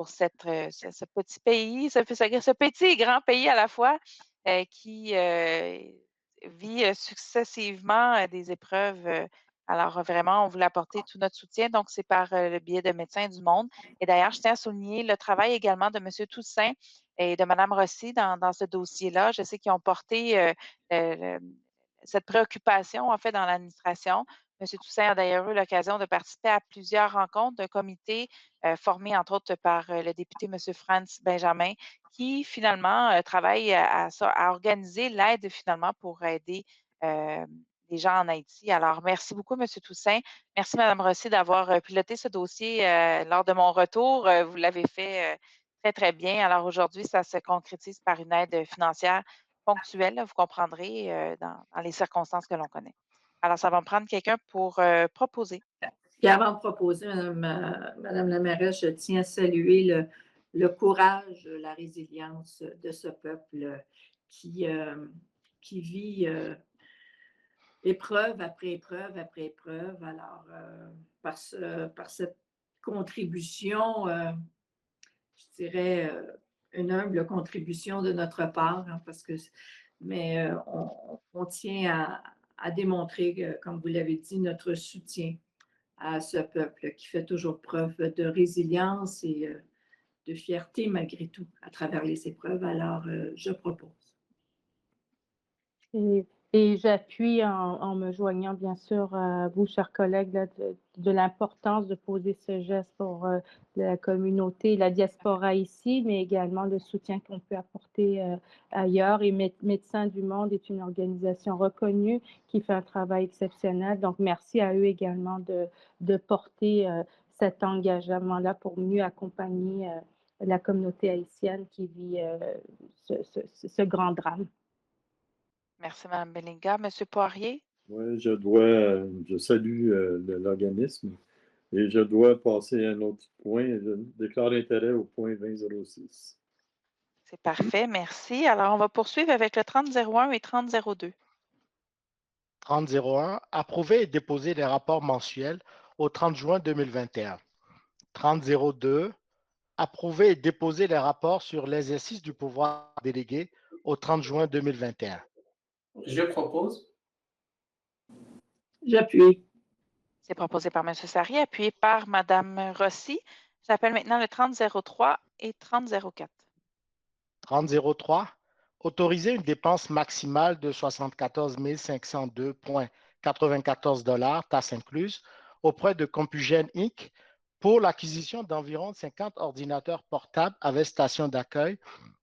ce petit pays, ce petit et grand pays à la fois qui vit successivement des épreuves. Alors, vraiment, on voulait apporter tout notre soutien. Donc, c'est par le biais de Médecins du Monde. Et d'ailleurs, je tiens à souligner le travail également de M. Toussaint et de Mme Rossi dans ce dossier-là. Je sais qu'ils ont porté cette préoccupation, en fait, dans l'administration. M. Toussaint a d'ailleurs eu l'occasion de participer à plusieurs rencontres d'un comité formé, entre autres, par le député M. Franz Benjamin, qui finalement travaille à organiser l'aide finalement pour aider les gens en Haïti. Alors, merci beaucoup, M. Toussaint. Merci, Mme Rossi, d'avoir piloté ce dossier lors de mon retour. Vous l'avez fait très, très bien. Alors, aujourd'hui, ça se concrétise par une aide financière ponctuelle, là, vous comprendrez, dans les circonstances que l'on connaît. Alors, ça va me prendre quelqu'un pour proposer. Puis avant de proposer, Madame la mairesse, je tiens à saluer le courage, la résilience de ce peuple qui vit épreuve après épreuve après épreuve. Alors, par cette contribution, je dirais une humble contribution de notre part, hein, mais on tient à démontrer, comme vous l'avez dit, notre soutien à ce peuple qui fait toujours preuve de résilience et de fierté malgré tout à travers les épreuves. Alors, je propose. Et j'appuie en me joignant bien sûr à vous, chers collègues, là, de l'importance de poser ce geste pour la communauté, la diaspora ici, mais également le soutien qu'on peut apporter ailleurs. Et Médecins du Monde est une organisation reconnue qui fait un travail exceptionnel. Donc, merci à eux également de porter cet engagement-là pour mieux accompagner la communauté haïtienne qui vit ce grand drame. Merci, Mme Bellinga. M. Poirier? Oui, je salue l'organisme et je dois passer à un autre point. Je déclare l'intérêt au point 2006. C'est parfait, merci. Alors, on va poursuivre avec le 3001 et 3002. 3001, approuver et déposer les rapports mensuels au 30 juin 2021. 3002, approuver et déposer les rapports sur l'exercice du pouvoir délégué au 30 juin 2021. Je propose. J'appuie. C'est proposé par M. Sari, appuyé par Mme Rossi. J'appelle maintenant le 3003 et 3004. 3003, autoriser une dépense maximale de 74 502,94 $, taxes incluses, auprès de Compugène Inc. pour l'acquisition d'environ 50 ordinateurs portables avec station d'accueil,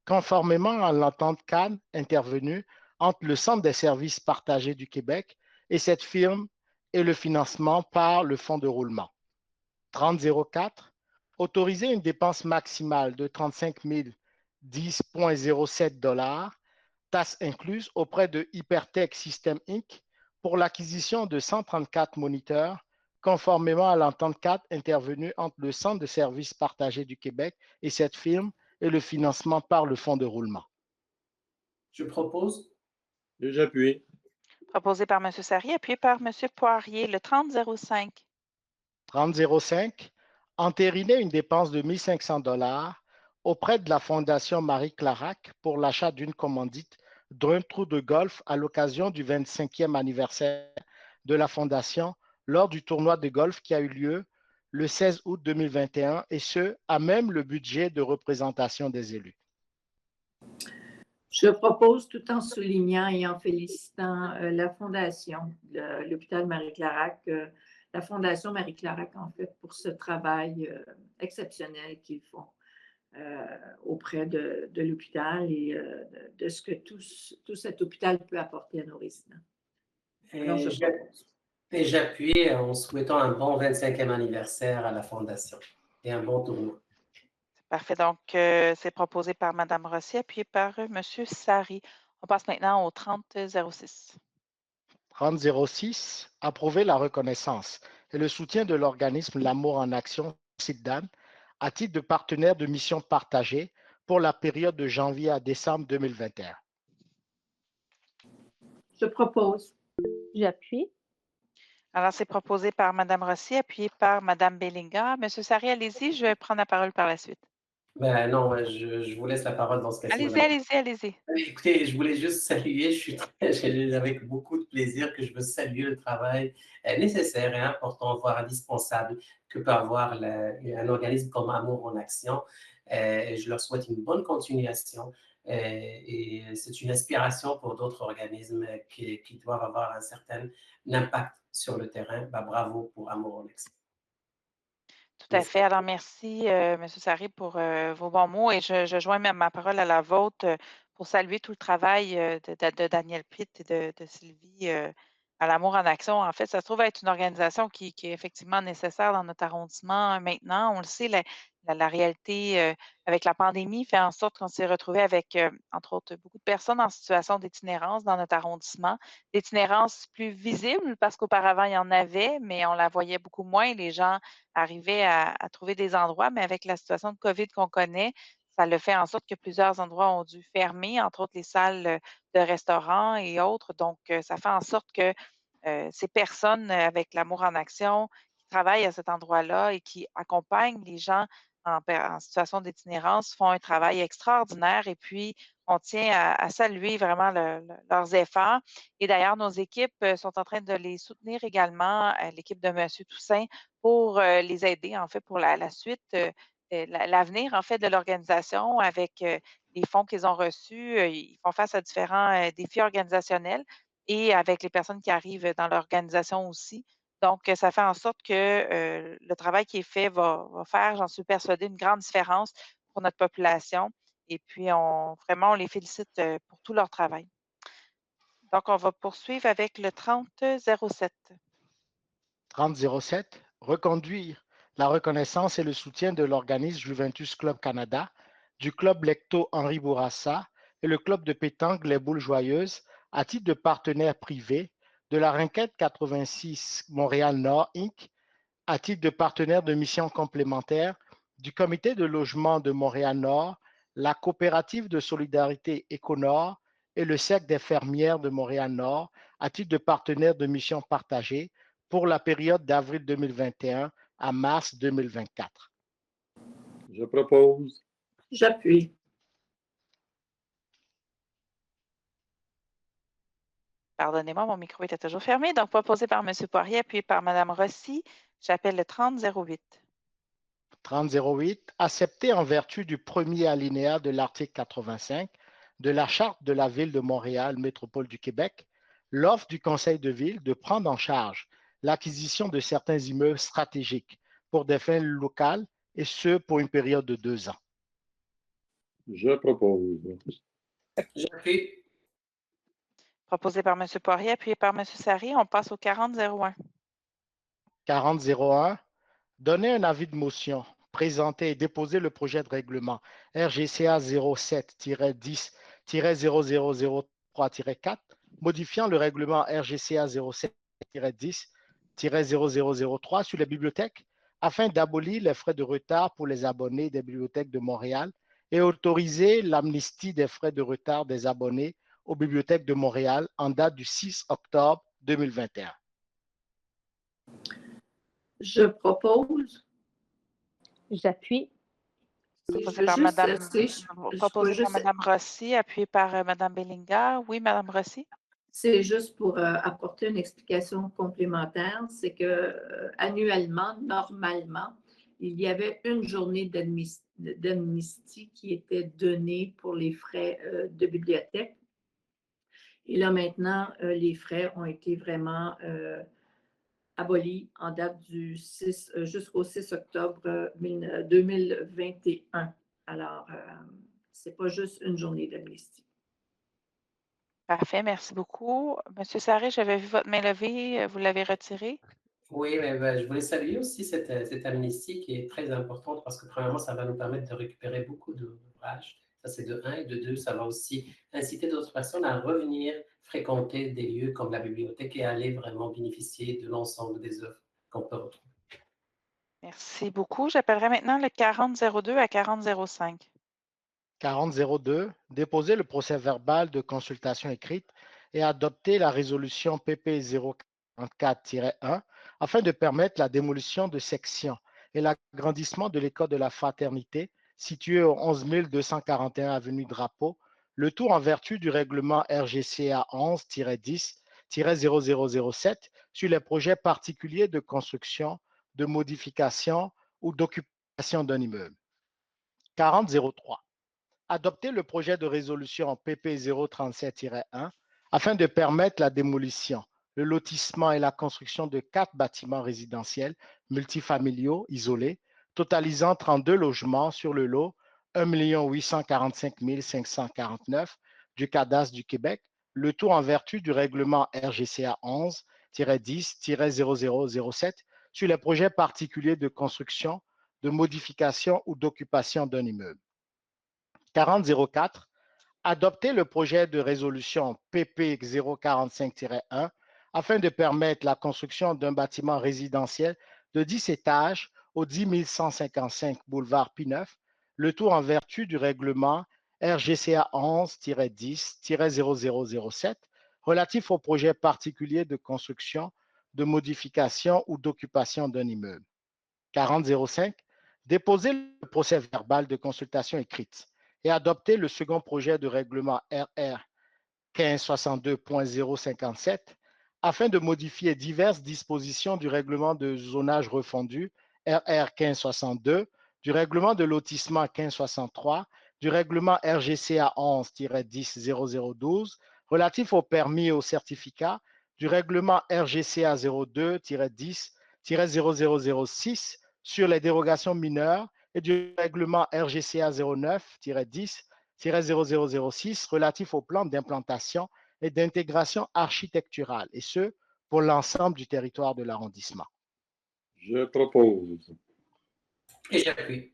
conformément à l'entente cadre intervenue entre le Centre des services partagés du Québec et cette firme et le financement par le fonds de roulement. 3004, autoriser une dépense maximale de 35 10,07 $, taxes incluses, auprès de Hypertech System Inc. pour l'acquisition de 134 moniteurs, conformément à l'entente cadre intervenue entre le Centre de services partagés du Québec et cette firme et le financement par le fonds de roulement. Je propose. Et j'appuie. Proposé par M. Sari, appuyé par M. Poirier, le 3005. 3005, entériner une dépense de 1 500 $ auprès de la Fondation Marie Clarac pour l'achat d'une commandite d'un trou de golf à l'occasion du 25e anniversaire de la Fondation lors du tournoi de golf qui a eu lieu le 16 août 2021 et ce, à même le budget de représentation des élus. Je propose, tout en soulignant et en félicitant la Fondation, l'hôpital Marie-Clarac, la Fondation Marie-Clarac, en fait, pour ce travail exceptionnel qu'ils font auprès de l'hôpital et de ce que tout cet hôpital peut apporter à nos résidents. Alors, Et j'appuie en souhaitant un bon 25e anniversaire à la Fondation et un bon tournoi. Parfait. Donc, c'est proposé par Mme Rossi, appuyé par M. Sari. On passe maintenant au 3006. 3006, approuver la reconnaissance et le soutien de l'organisme L'Amour en Action, SIDDAN, à titre de partenaire de mission partagée pour la période de janvier à décembre 2021. Je propose. J'appuie. Alors, c'est proposé par Mme Rossi, appuyé par Mme Bellinga. M. Sari, allez-y, je vais prendre la parole par la suite. Ben non, je vous laisse la parole dans ce cas-ci, Allez-y, madame. allez-y, allez-y. Écoutez, je voulais juste saluer, j'ai avec beaucoup de plaisir que je veux saluer le travail nécessaire et important, voire indispensable, que peut avoir un organisme comme Amour en Action. Je leur souhaite une bonne continuation et c'est une inspiration pour d'autres organismes qui doivent avoir un certain impact sur le terrain. Ben, bravo pour Amour en Action. Tout à fait. Alors, merci, M. Sarré, pour vos bons mots et je joins ma parole à la vôtre pour saluer tout le travail de Daniel Pitt et de Sylvie à l'Amour en Action. En fait, ça se trouve être une organisation qui est effectivement nécessaire dans notre arrondissement maintenant. On le sait, la réalité avec la pandémie fait en sorte qu'on s'est retrouvé avec, entre autres, beaucoup de personnes en situation d'itinérance dans notre arrondissement. L'itinérance plus visible parce qu'auparavant, il y en avait, mais on la voyait beaucoup moins. Les gens arriver à trouver des endroits, mais avec la situation de COVID qu'on connaît, ça le fait en sorte que plusieurs endroits ont dû fermer, entre autres les salles de restaurants et autres. Donc, ça fait en sorte que ces personnes avec l'Amour en Action qui travaillent à cet endroit-là et qui accompagnent les gens en situation d'itinérance font un travail extraordinaire et puis on tient à saluer vraiment leurs efforts. Et d'ailleurs, nos équipes sont en train de les soutenir également, l'équipe de M. Toussaint, pour les aider, en fait, pour la suite, l'avenir, en fait, de l'organisation avec les fonds qu'ils ont reçus. Ils font face à différents défis organisationnels et avec les personnes qui arrivent dans l'organisation aussi. Donc, ça fait en sorte que le travail qui est fait va faire, j'en suis persuadée, une grande différence pour notre population. Et puis, vraiment, on les félicite pour tout leur travail. Donc, on va poursuivre avec le 3007. 3007, reconduire la reconnaissance et le soutien de l'organisme Juventus Club Canada, du club Lecto Henri Bourassa et le club de pétanque Les Boules Joyeuses à titre de partenaire privé, de la Rinquette 86 Montréal-Nord Inc. à titre de partenaire de mission complémentaire, du comité de logement de Montréal-Nord, la coopérative de solidarité Éconord et le cercle des fermières de Montréal-Nord à titre de partenaire de mission partagée pour la période d'avril 2021 à mars 2024. Je propose. J'appuie. Pardonnez-moi, mon micro était toujours fermé. Donc, proposé par M. Poirier, appuyé par Mme Rossi. J'appelle le 3008. 3008, accepté en vertu du premier alinéa de l'article 85 de la Charte de la Ville de Montréal, Métropole du Québec, l'offre du Conseil de Ville de prendre en charge l'acquisition de certains immeubles stratégiques pour des fins locales, et ce, pour une période de 2 ans. Je propose. J'appuie. Proposé par M. Poirier, appuyé par M. Sarré. On passe au 4001. 4001, donner un avis de motion, présenter et déposer le projet de règlement RGCA 07-10-0003-4, modifiant le règlement RGCA 07-10-0003 sur les bibliothèques afin d'abolir les frais de retard pour les abonnés des bibliothèques de Montréal et autoriser l'amnistie des frais de retard des abonnés aux bibliothèques de Montréal en date du 6 octobre 2021. Je propose. J'appuie. Proposé par Mme Rossi, appuyé par Mme Bellinger. Oui, Mme Rossi. C'est juste pour apporter une explication complémentaire. C'est que annuellement, normalement, il y avait une journée d'amnistie qui était donnée pour les frais de bibliothèque. Et là, maintenant, les frais ont été vraiment abolis en date du 6 jusqu'au 6 octobre 2021. Alors, ce n'est pas juste une journée d'amnistie. Parfait, merci beaucoup. Monsieur Sarré, j'avais vu votre main levée, vous l'avez retirée? Oui, mais je voulais saluer aussi cette amnistie qui est très importante parce que premièrement, ça va nous permettre de récupérer beaucoup d'ouvrages. Ça, c'est de 1 et de 2, ça va aussi inciter d'autres personnes à revenir fréquenter des lieux comme la bibliothèque et aller vraiment bénéficier de l'ensemble des œuvres qu'on peut retrouver. Merci beaucoup. J'appellerai maintenant le 4002 à 4005. 4002, déposer le procès-verbal de consultation écrite et adopter la résolution PP 044-1 afin de permettre la démolition de sections et l'agrandissement de l'école de la fraternité situé au 11 241 avenue Drapeau, le tout en vertu du règlement RGCA 11-10-0007 sur les projets particuliers de construction, de modification ou d'occupation d'un immeuble. 4003. Adopter le projet de résolution PP 037-1 afin de permettre la démolition, le lotissement et la construction de 4 bâtiments résidentiels multifamiliaux isolés, totalisant 32 logements sur le lot 1 845 549 du cadastre du Québec, le tout en vertu du règlement RGCA 11-10-0007 sur les projets particuliers de construction, de modification ou d'occupation d'un immeuble. 4004, adopter le projet de résolution PP 045-1 afin de permettre la construction d'un bâtiment résidentiel de 10 étages au 10 155 boulevard P9, le tout en vertu du règlement RGCA 11-10-0007 relatif au projet particulier de construction, de modification ou d'occupation d'un immeuble. 4005, déposer le procès verbal de consultation écrite et adopter le second projet de règlement RR 1562.057 afin de modifier diverses dispositions du règlement de zonage refondu RR 1562, du règlement de lotissement 1563, du règlement RGCA 11-10-0012 relatif au permis et au certificat, du règlement RGCA 02-10-0006 sur les dérogations mineures et du règlement RGCA 09-10-0006 relatif au plan d'implantation et d'intégration architecturale, et ce, pour l'ensemble du territoire de l'arrondissement. Je propose. Et j'appuie.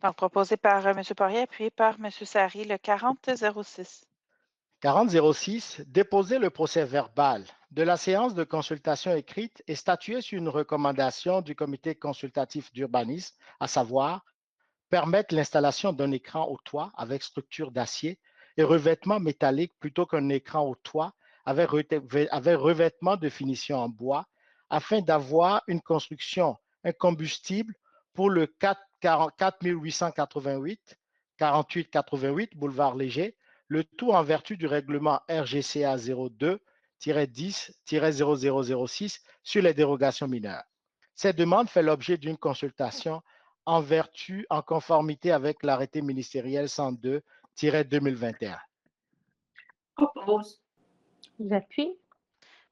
Donc, proposé par M. Poirier, appuyé par M. Sari, le 4006. 4006, déposer le procès verbal de la séance de consultation écrite et statuer sur une recommandation du comité consultatif d'urbanisme, à savoir permettre l'installation d'un écran au toit avec structure d'acier et revêtement métallique plutôt qu'un écran au toit avec revêtement de finition en bois afin d'avoir une construction incombustible pour le 4888 4888 boulevard Léger, le tout en vertu du règlement RGCA 02-10-0006 sur les dérogations mineures. Cette demande fait l'objet d'une consultation en conformité avec l'arrêté ministériel 102-2021. Propose. J'appuie.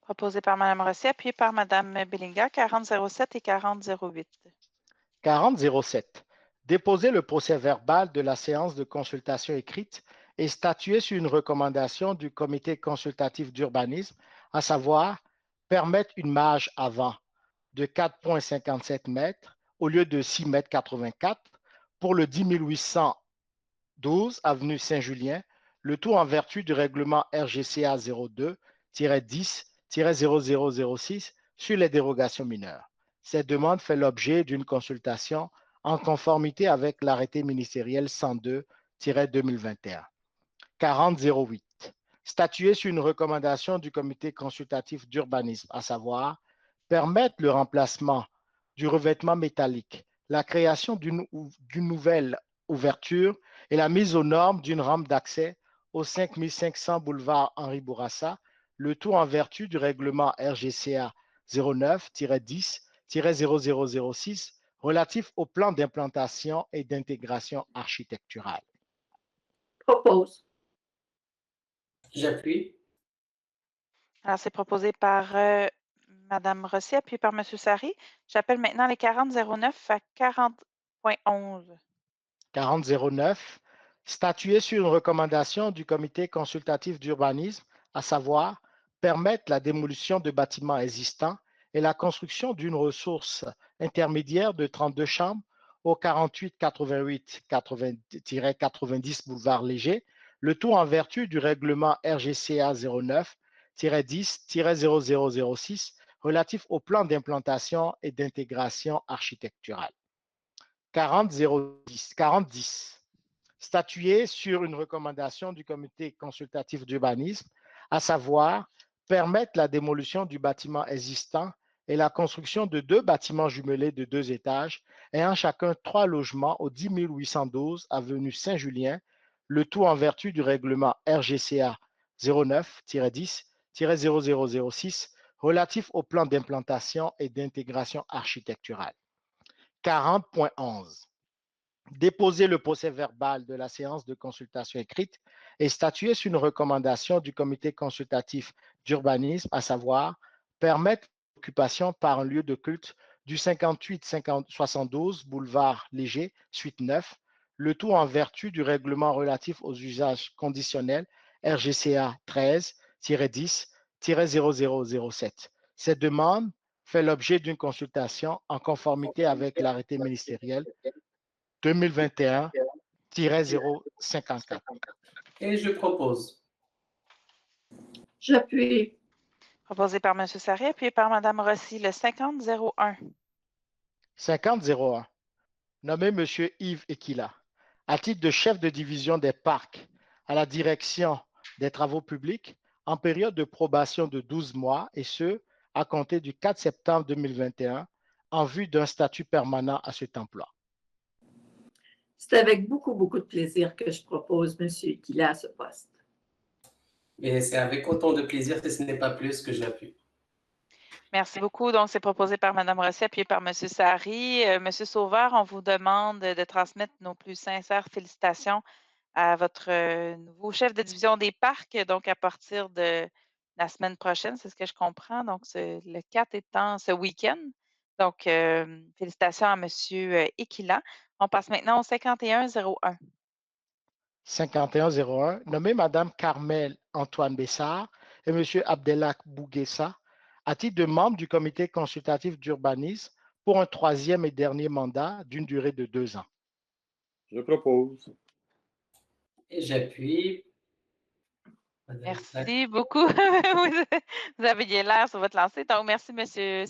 Proposé par Mme Rossi, appuyé par Mme Bellinga, 4007 et 4008. 4007. Déposer le procès verbal de la séance de consultation écrite et statuer sur une recommandation du comité consultatif d'urbanisme, à savoir permettre une marge avant de 4,57 mètres au lieu de 6,84 mètres pour le 10 812 avenue Saint-Julien, le tout en vertu du règlement RGCA 02-10-0006 sur les dérogations mineures. Cette demande fait l'objet d'une consultation en conformité avec l'arrêté ministériel 102-2021. 4008. Statuer sur une recommandation du comité consultatif d'urbanisme, à savoir permettre le remplacement du revêtement métallique, la création d'une nouvelle ouverture et la mise aux normes d'une rampe d'accès au 5500 boulevard Henri Bourassa, le tout en vertu du règlement RGCA 09-10-0006 relatif au plan d'implantation et d'intégration architecturale. Propose. J'appuie. Alors, c'est proposé par Mme Rossi, appuyé par M. Sari. J'appelle maintenant les 4009 à 40.11. 4009. Statuer sur une recommandation du comité consultatif d'urbanisme, à savoir permettre la démolition de bâtiments existants et la construction d'une ressource intermédiaire de 32 chambres au 48-88-90 boulevard Léger, le tout en vertu du règlement RGCA 09-10-0006 relatif au plan d'implantation et d'intégration architecturale. 4010. Statuer sur une recommandation du comité consultatif d'urbanisme, à savoir permettre la démolition du bâtiment existant et la construction de 2 bâtiments jumelés de 2 étages ayant chacun 3 logements au 10 812 avenue Saint-Julien, le tout en vertu du règlement RGCA 09-10-0006 relatif au plan d'implantation et d'intégration architecturale. 40.11. Déposer le procès-verbal de la séance de consultation écrite et statuer sur une recommandation du comité consultatif d'urbanisme, à savoir permettre l'occupation par un lieu de culte du 58-72 boulevard Léger, suite 9, le tout en vertu du règlement relatif aux usages conditionnels RGCA 13-10-0007. Cette demande fait l'objet d'une consultation en conformité avec l'arrêté ministériel 2021-054. Et je propose. J'appuie. Proposé par M. Sarré, appuyé par Mme Rossi, le 50-01. 50-01. Nommé M. Yves Ekila, à titre de chef de division des parcs à la direction des travaux publics en période de probation de 12 mois, et ce, à compter du 4 septembre 2021, en vue d'un statut permanent à cet emploi. C'est avec beaucoup, beaucoup de plaisir que je propose M. Ekila à ce poste. Et c'est avec autant de plaisir, si ce n'est pas plus, que j'appuie. Merci beaucoup. Donc, c'est proposé par Mme Rossi, appuyé par M. Sarry. M. Sauveur, on vous demande de transmettre nos plus sincères félicitations à votre nouveau chef de division des parcs, donc à partir de la semaine prochaine, c'est ce que je comprends. Donc, le 4 étant ce week-end. Donc, félicitations à M. Ekila. On passe maintenant au 51-01. 51-01, nommé Mme Carmel Antoine Bessard et M. Abdelak Bouguessa à titre de membre du comité consultatif d'urbanisme pour un 3e et dernier mandat d'une durée de 2 ans. Je propose. Et j'appuie. Merci beaucoup. Vous aviez l'air sur votre lancée. Donc, merci,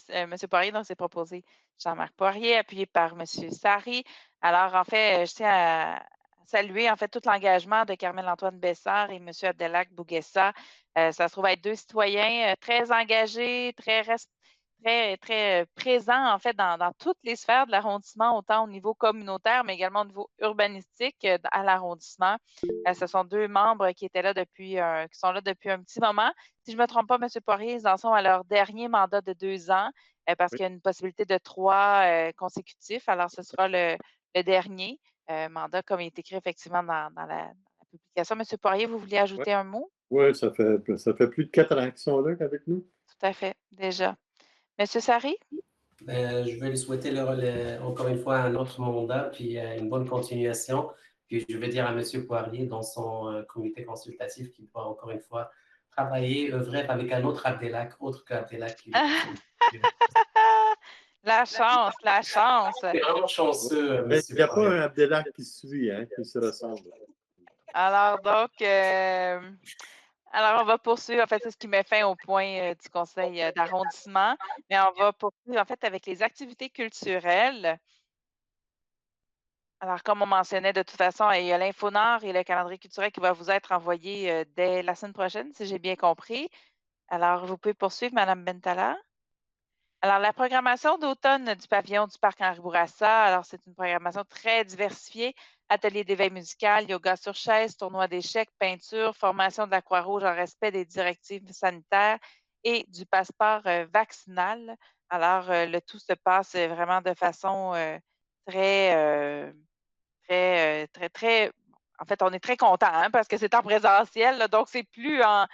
M. Poirier. Donc, c'est proposé Jean-Marc Poirier, appuyé par M. Sarry. Alors, en fait, je tiens à saluer en fait tout l'engagement de Carmel-Antoine Bessard et M. Abdelak Bouguessa. Ça se trouve être 2 citoyens très engagés, très présents en fait dans toutes les sphères de l'arrondissement, autant au niveau communautaire, mais également au niveau urbanistique à l'arrondissement. Ce sont 2 membres qui étaient là qui sont là depuis un petit moment. Si je ne me trompe pas, M. Poirier, ils en sont à leur dernier mandat de 2 ans parce qu'il y a une possibilité de 3 consécutifs. Alors, ce sera le dernier mandat, comme il est écrit effectivement dans la publication. M. Poirier, vous vouliez ajouter un mot? Oui, ça fait plus de 4 ans qu'ils sont là avec nous. Tout à fait, déjà. M. Sarry? Je vais lui souhaiter encore une fois un autre mandat, puis une bonne continuation. Puis je vais dire à M. Poirier dans son comité consultatif qu'il doit encore une fois travailler, œuvrer avec un autre Abdelak, autre qu'Abdelak. La chance, la chance. C'est vraiment chanceux, M. Il n'y a pas un Abdelak qui suit, hein, qui se ressemble. Alors, donc, alors, on va poursuivre. En fait, c'est ce qui met fin au point du conseil d'arrondissement. Mais on va poursuivre, en fait, avec les activités culturelles. Alors, comme on mentionnait, de toute façon, il y a l'Infonord et le calendrier culturel qui va vous être envoyé dès la semaine prochaine, si j'ai bien compris. Alors, vous pouvez poursuivre, Mme Bentala. Alors, la programmation d'automne du pavillon du Parc Henri Bourassa, alors c'est une programmation très diversifiée. Atelier d'éveil musical, yoga sur chaise, tournoi d'échecs, peinture, formation de la Croix-Rouge en respect des directives sanitaires et du passeport vaccinal. Alors, le tout se passe vraiment de façon très, en fait, on est très content parce que c'est en présentiel, là, donc c'est plus en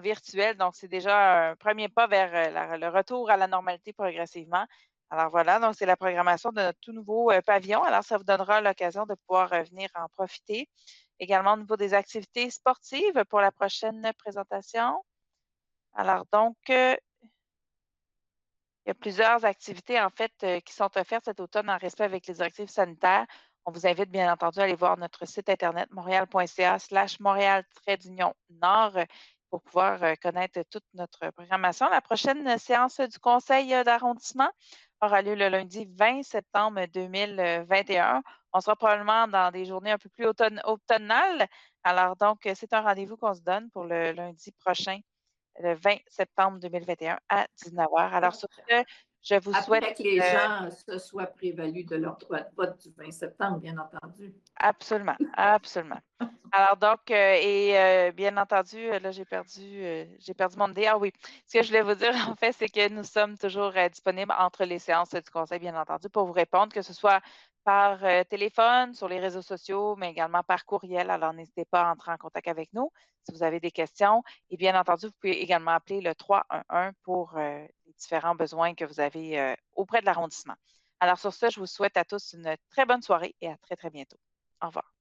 virtuel. Donc, c'est déjà un premier pas vers le retour à la normalité progressivement. Alors voilà, donc c'est la programmation de notre tout nouveau pavillon. Alors, ça vous donnera l'occasion de pouvoir venir en profiter. Également au niveau des activités sportives pour la prochaine présentation. Alors donc, il y a plusieurs activités en fait qui sont offertes cet automne en respect avec les directives sanitaires. On vous invite bien entendu à aller voir notre site internet montréal.ca/montréal-nord pour pouvoir connaître toute notre programmation. La prochaine séance du conseil d'arrondissement aura lieu le lundi 20 septembre 2021. On sera probablement dans des journées un peu plus automnales. Alors donc, c'est un rendez-vous qu'on se donne pour le lundi prochain le 20 septembre 2021 à 19h. Alors, sur ce, je vous souhaite... Après que les gens se soient prévalus de leur droit de vote du 20 septembre, bien entendu. Absolument, absolument. Alors donc, bien entendu, là, j'ai perdu mon idée. Ah oui, ce que je voulais vous dire, en fait, c'est que nous sommes toujours disponibles entre les séances du Conseil, bien entendu, pour vous répondre, que ce soit par téléphone, sur les réseaux sociaux, mais également par courriel. Alors, n'hésitez pas à entrer en contact avec nous si vous avez des questions. Et bien entendu, vous pouvez également appeler le 311 pour les différents besoins que vous avez auprès de l'arrondissement. Alors, sur ce, je vous souhaite à tous une très bonne soirée et à très, très bientôt. Au revoir.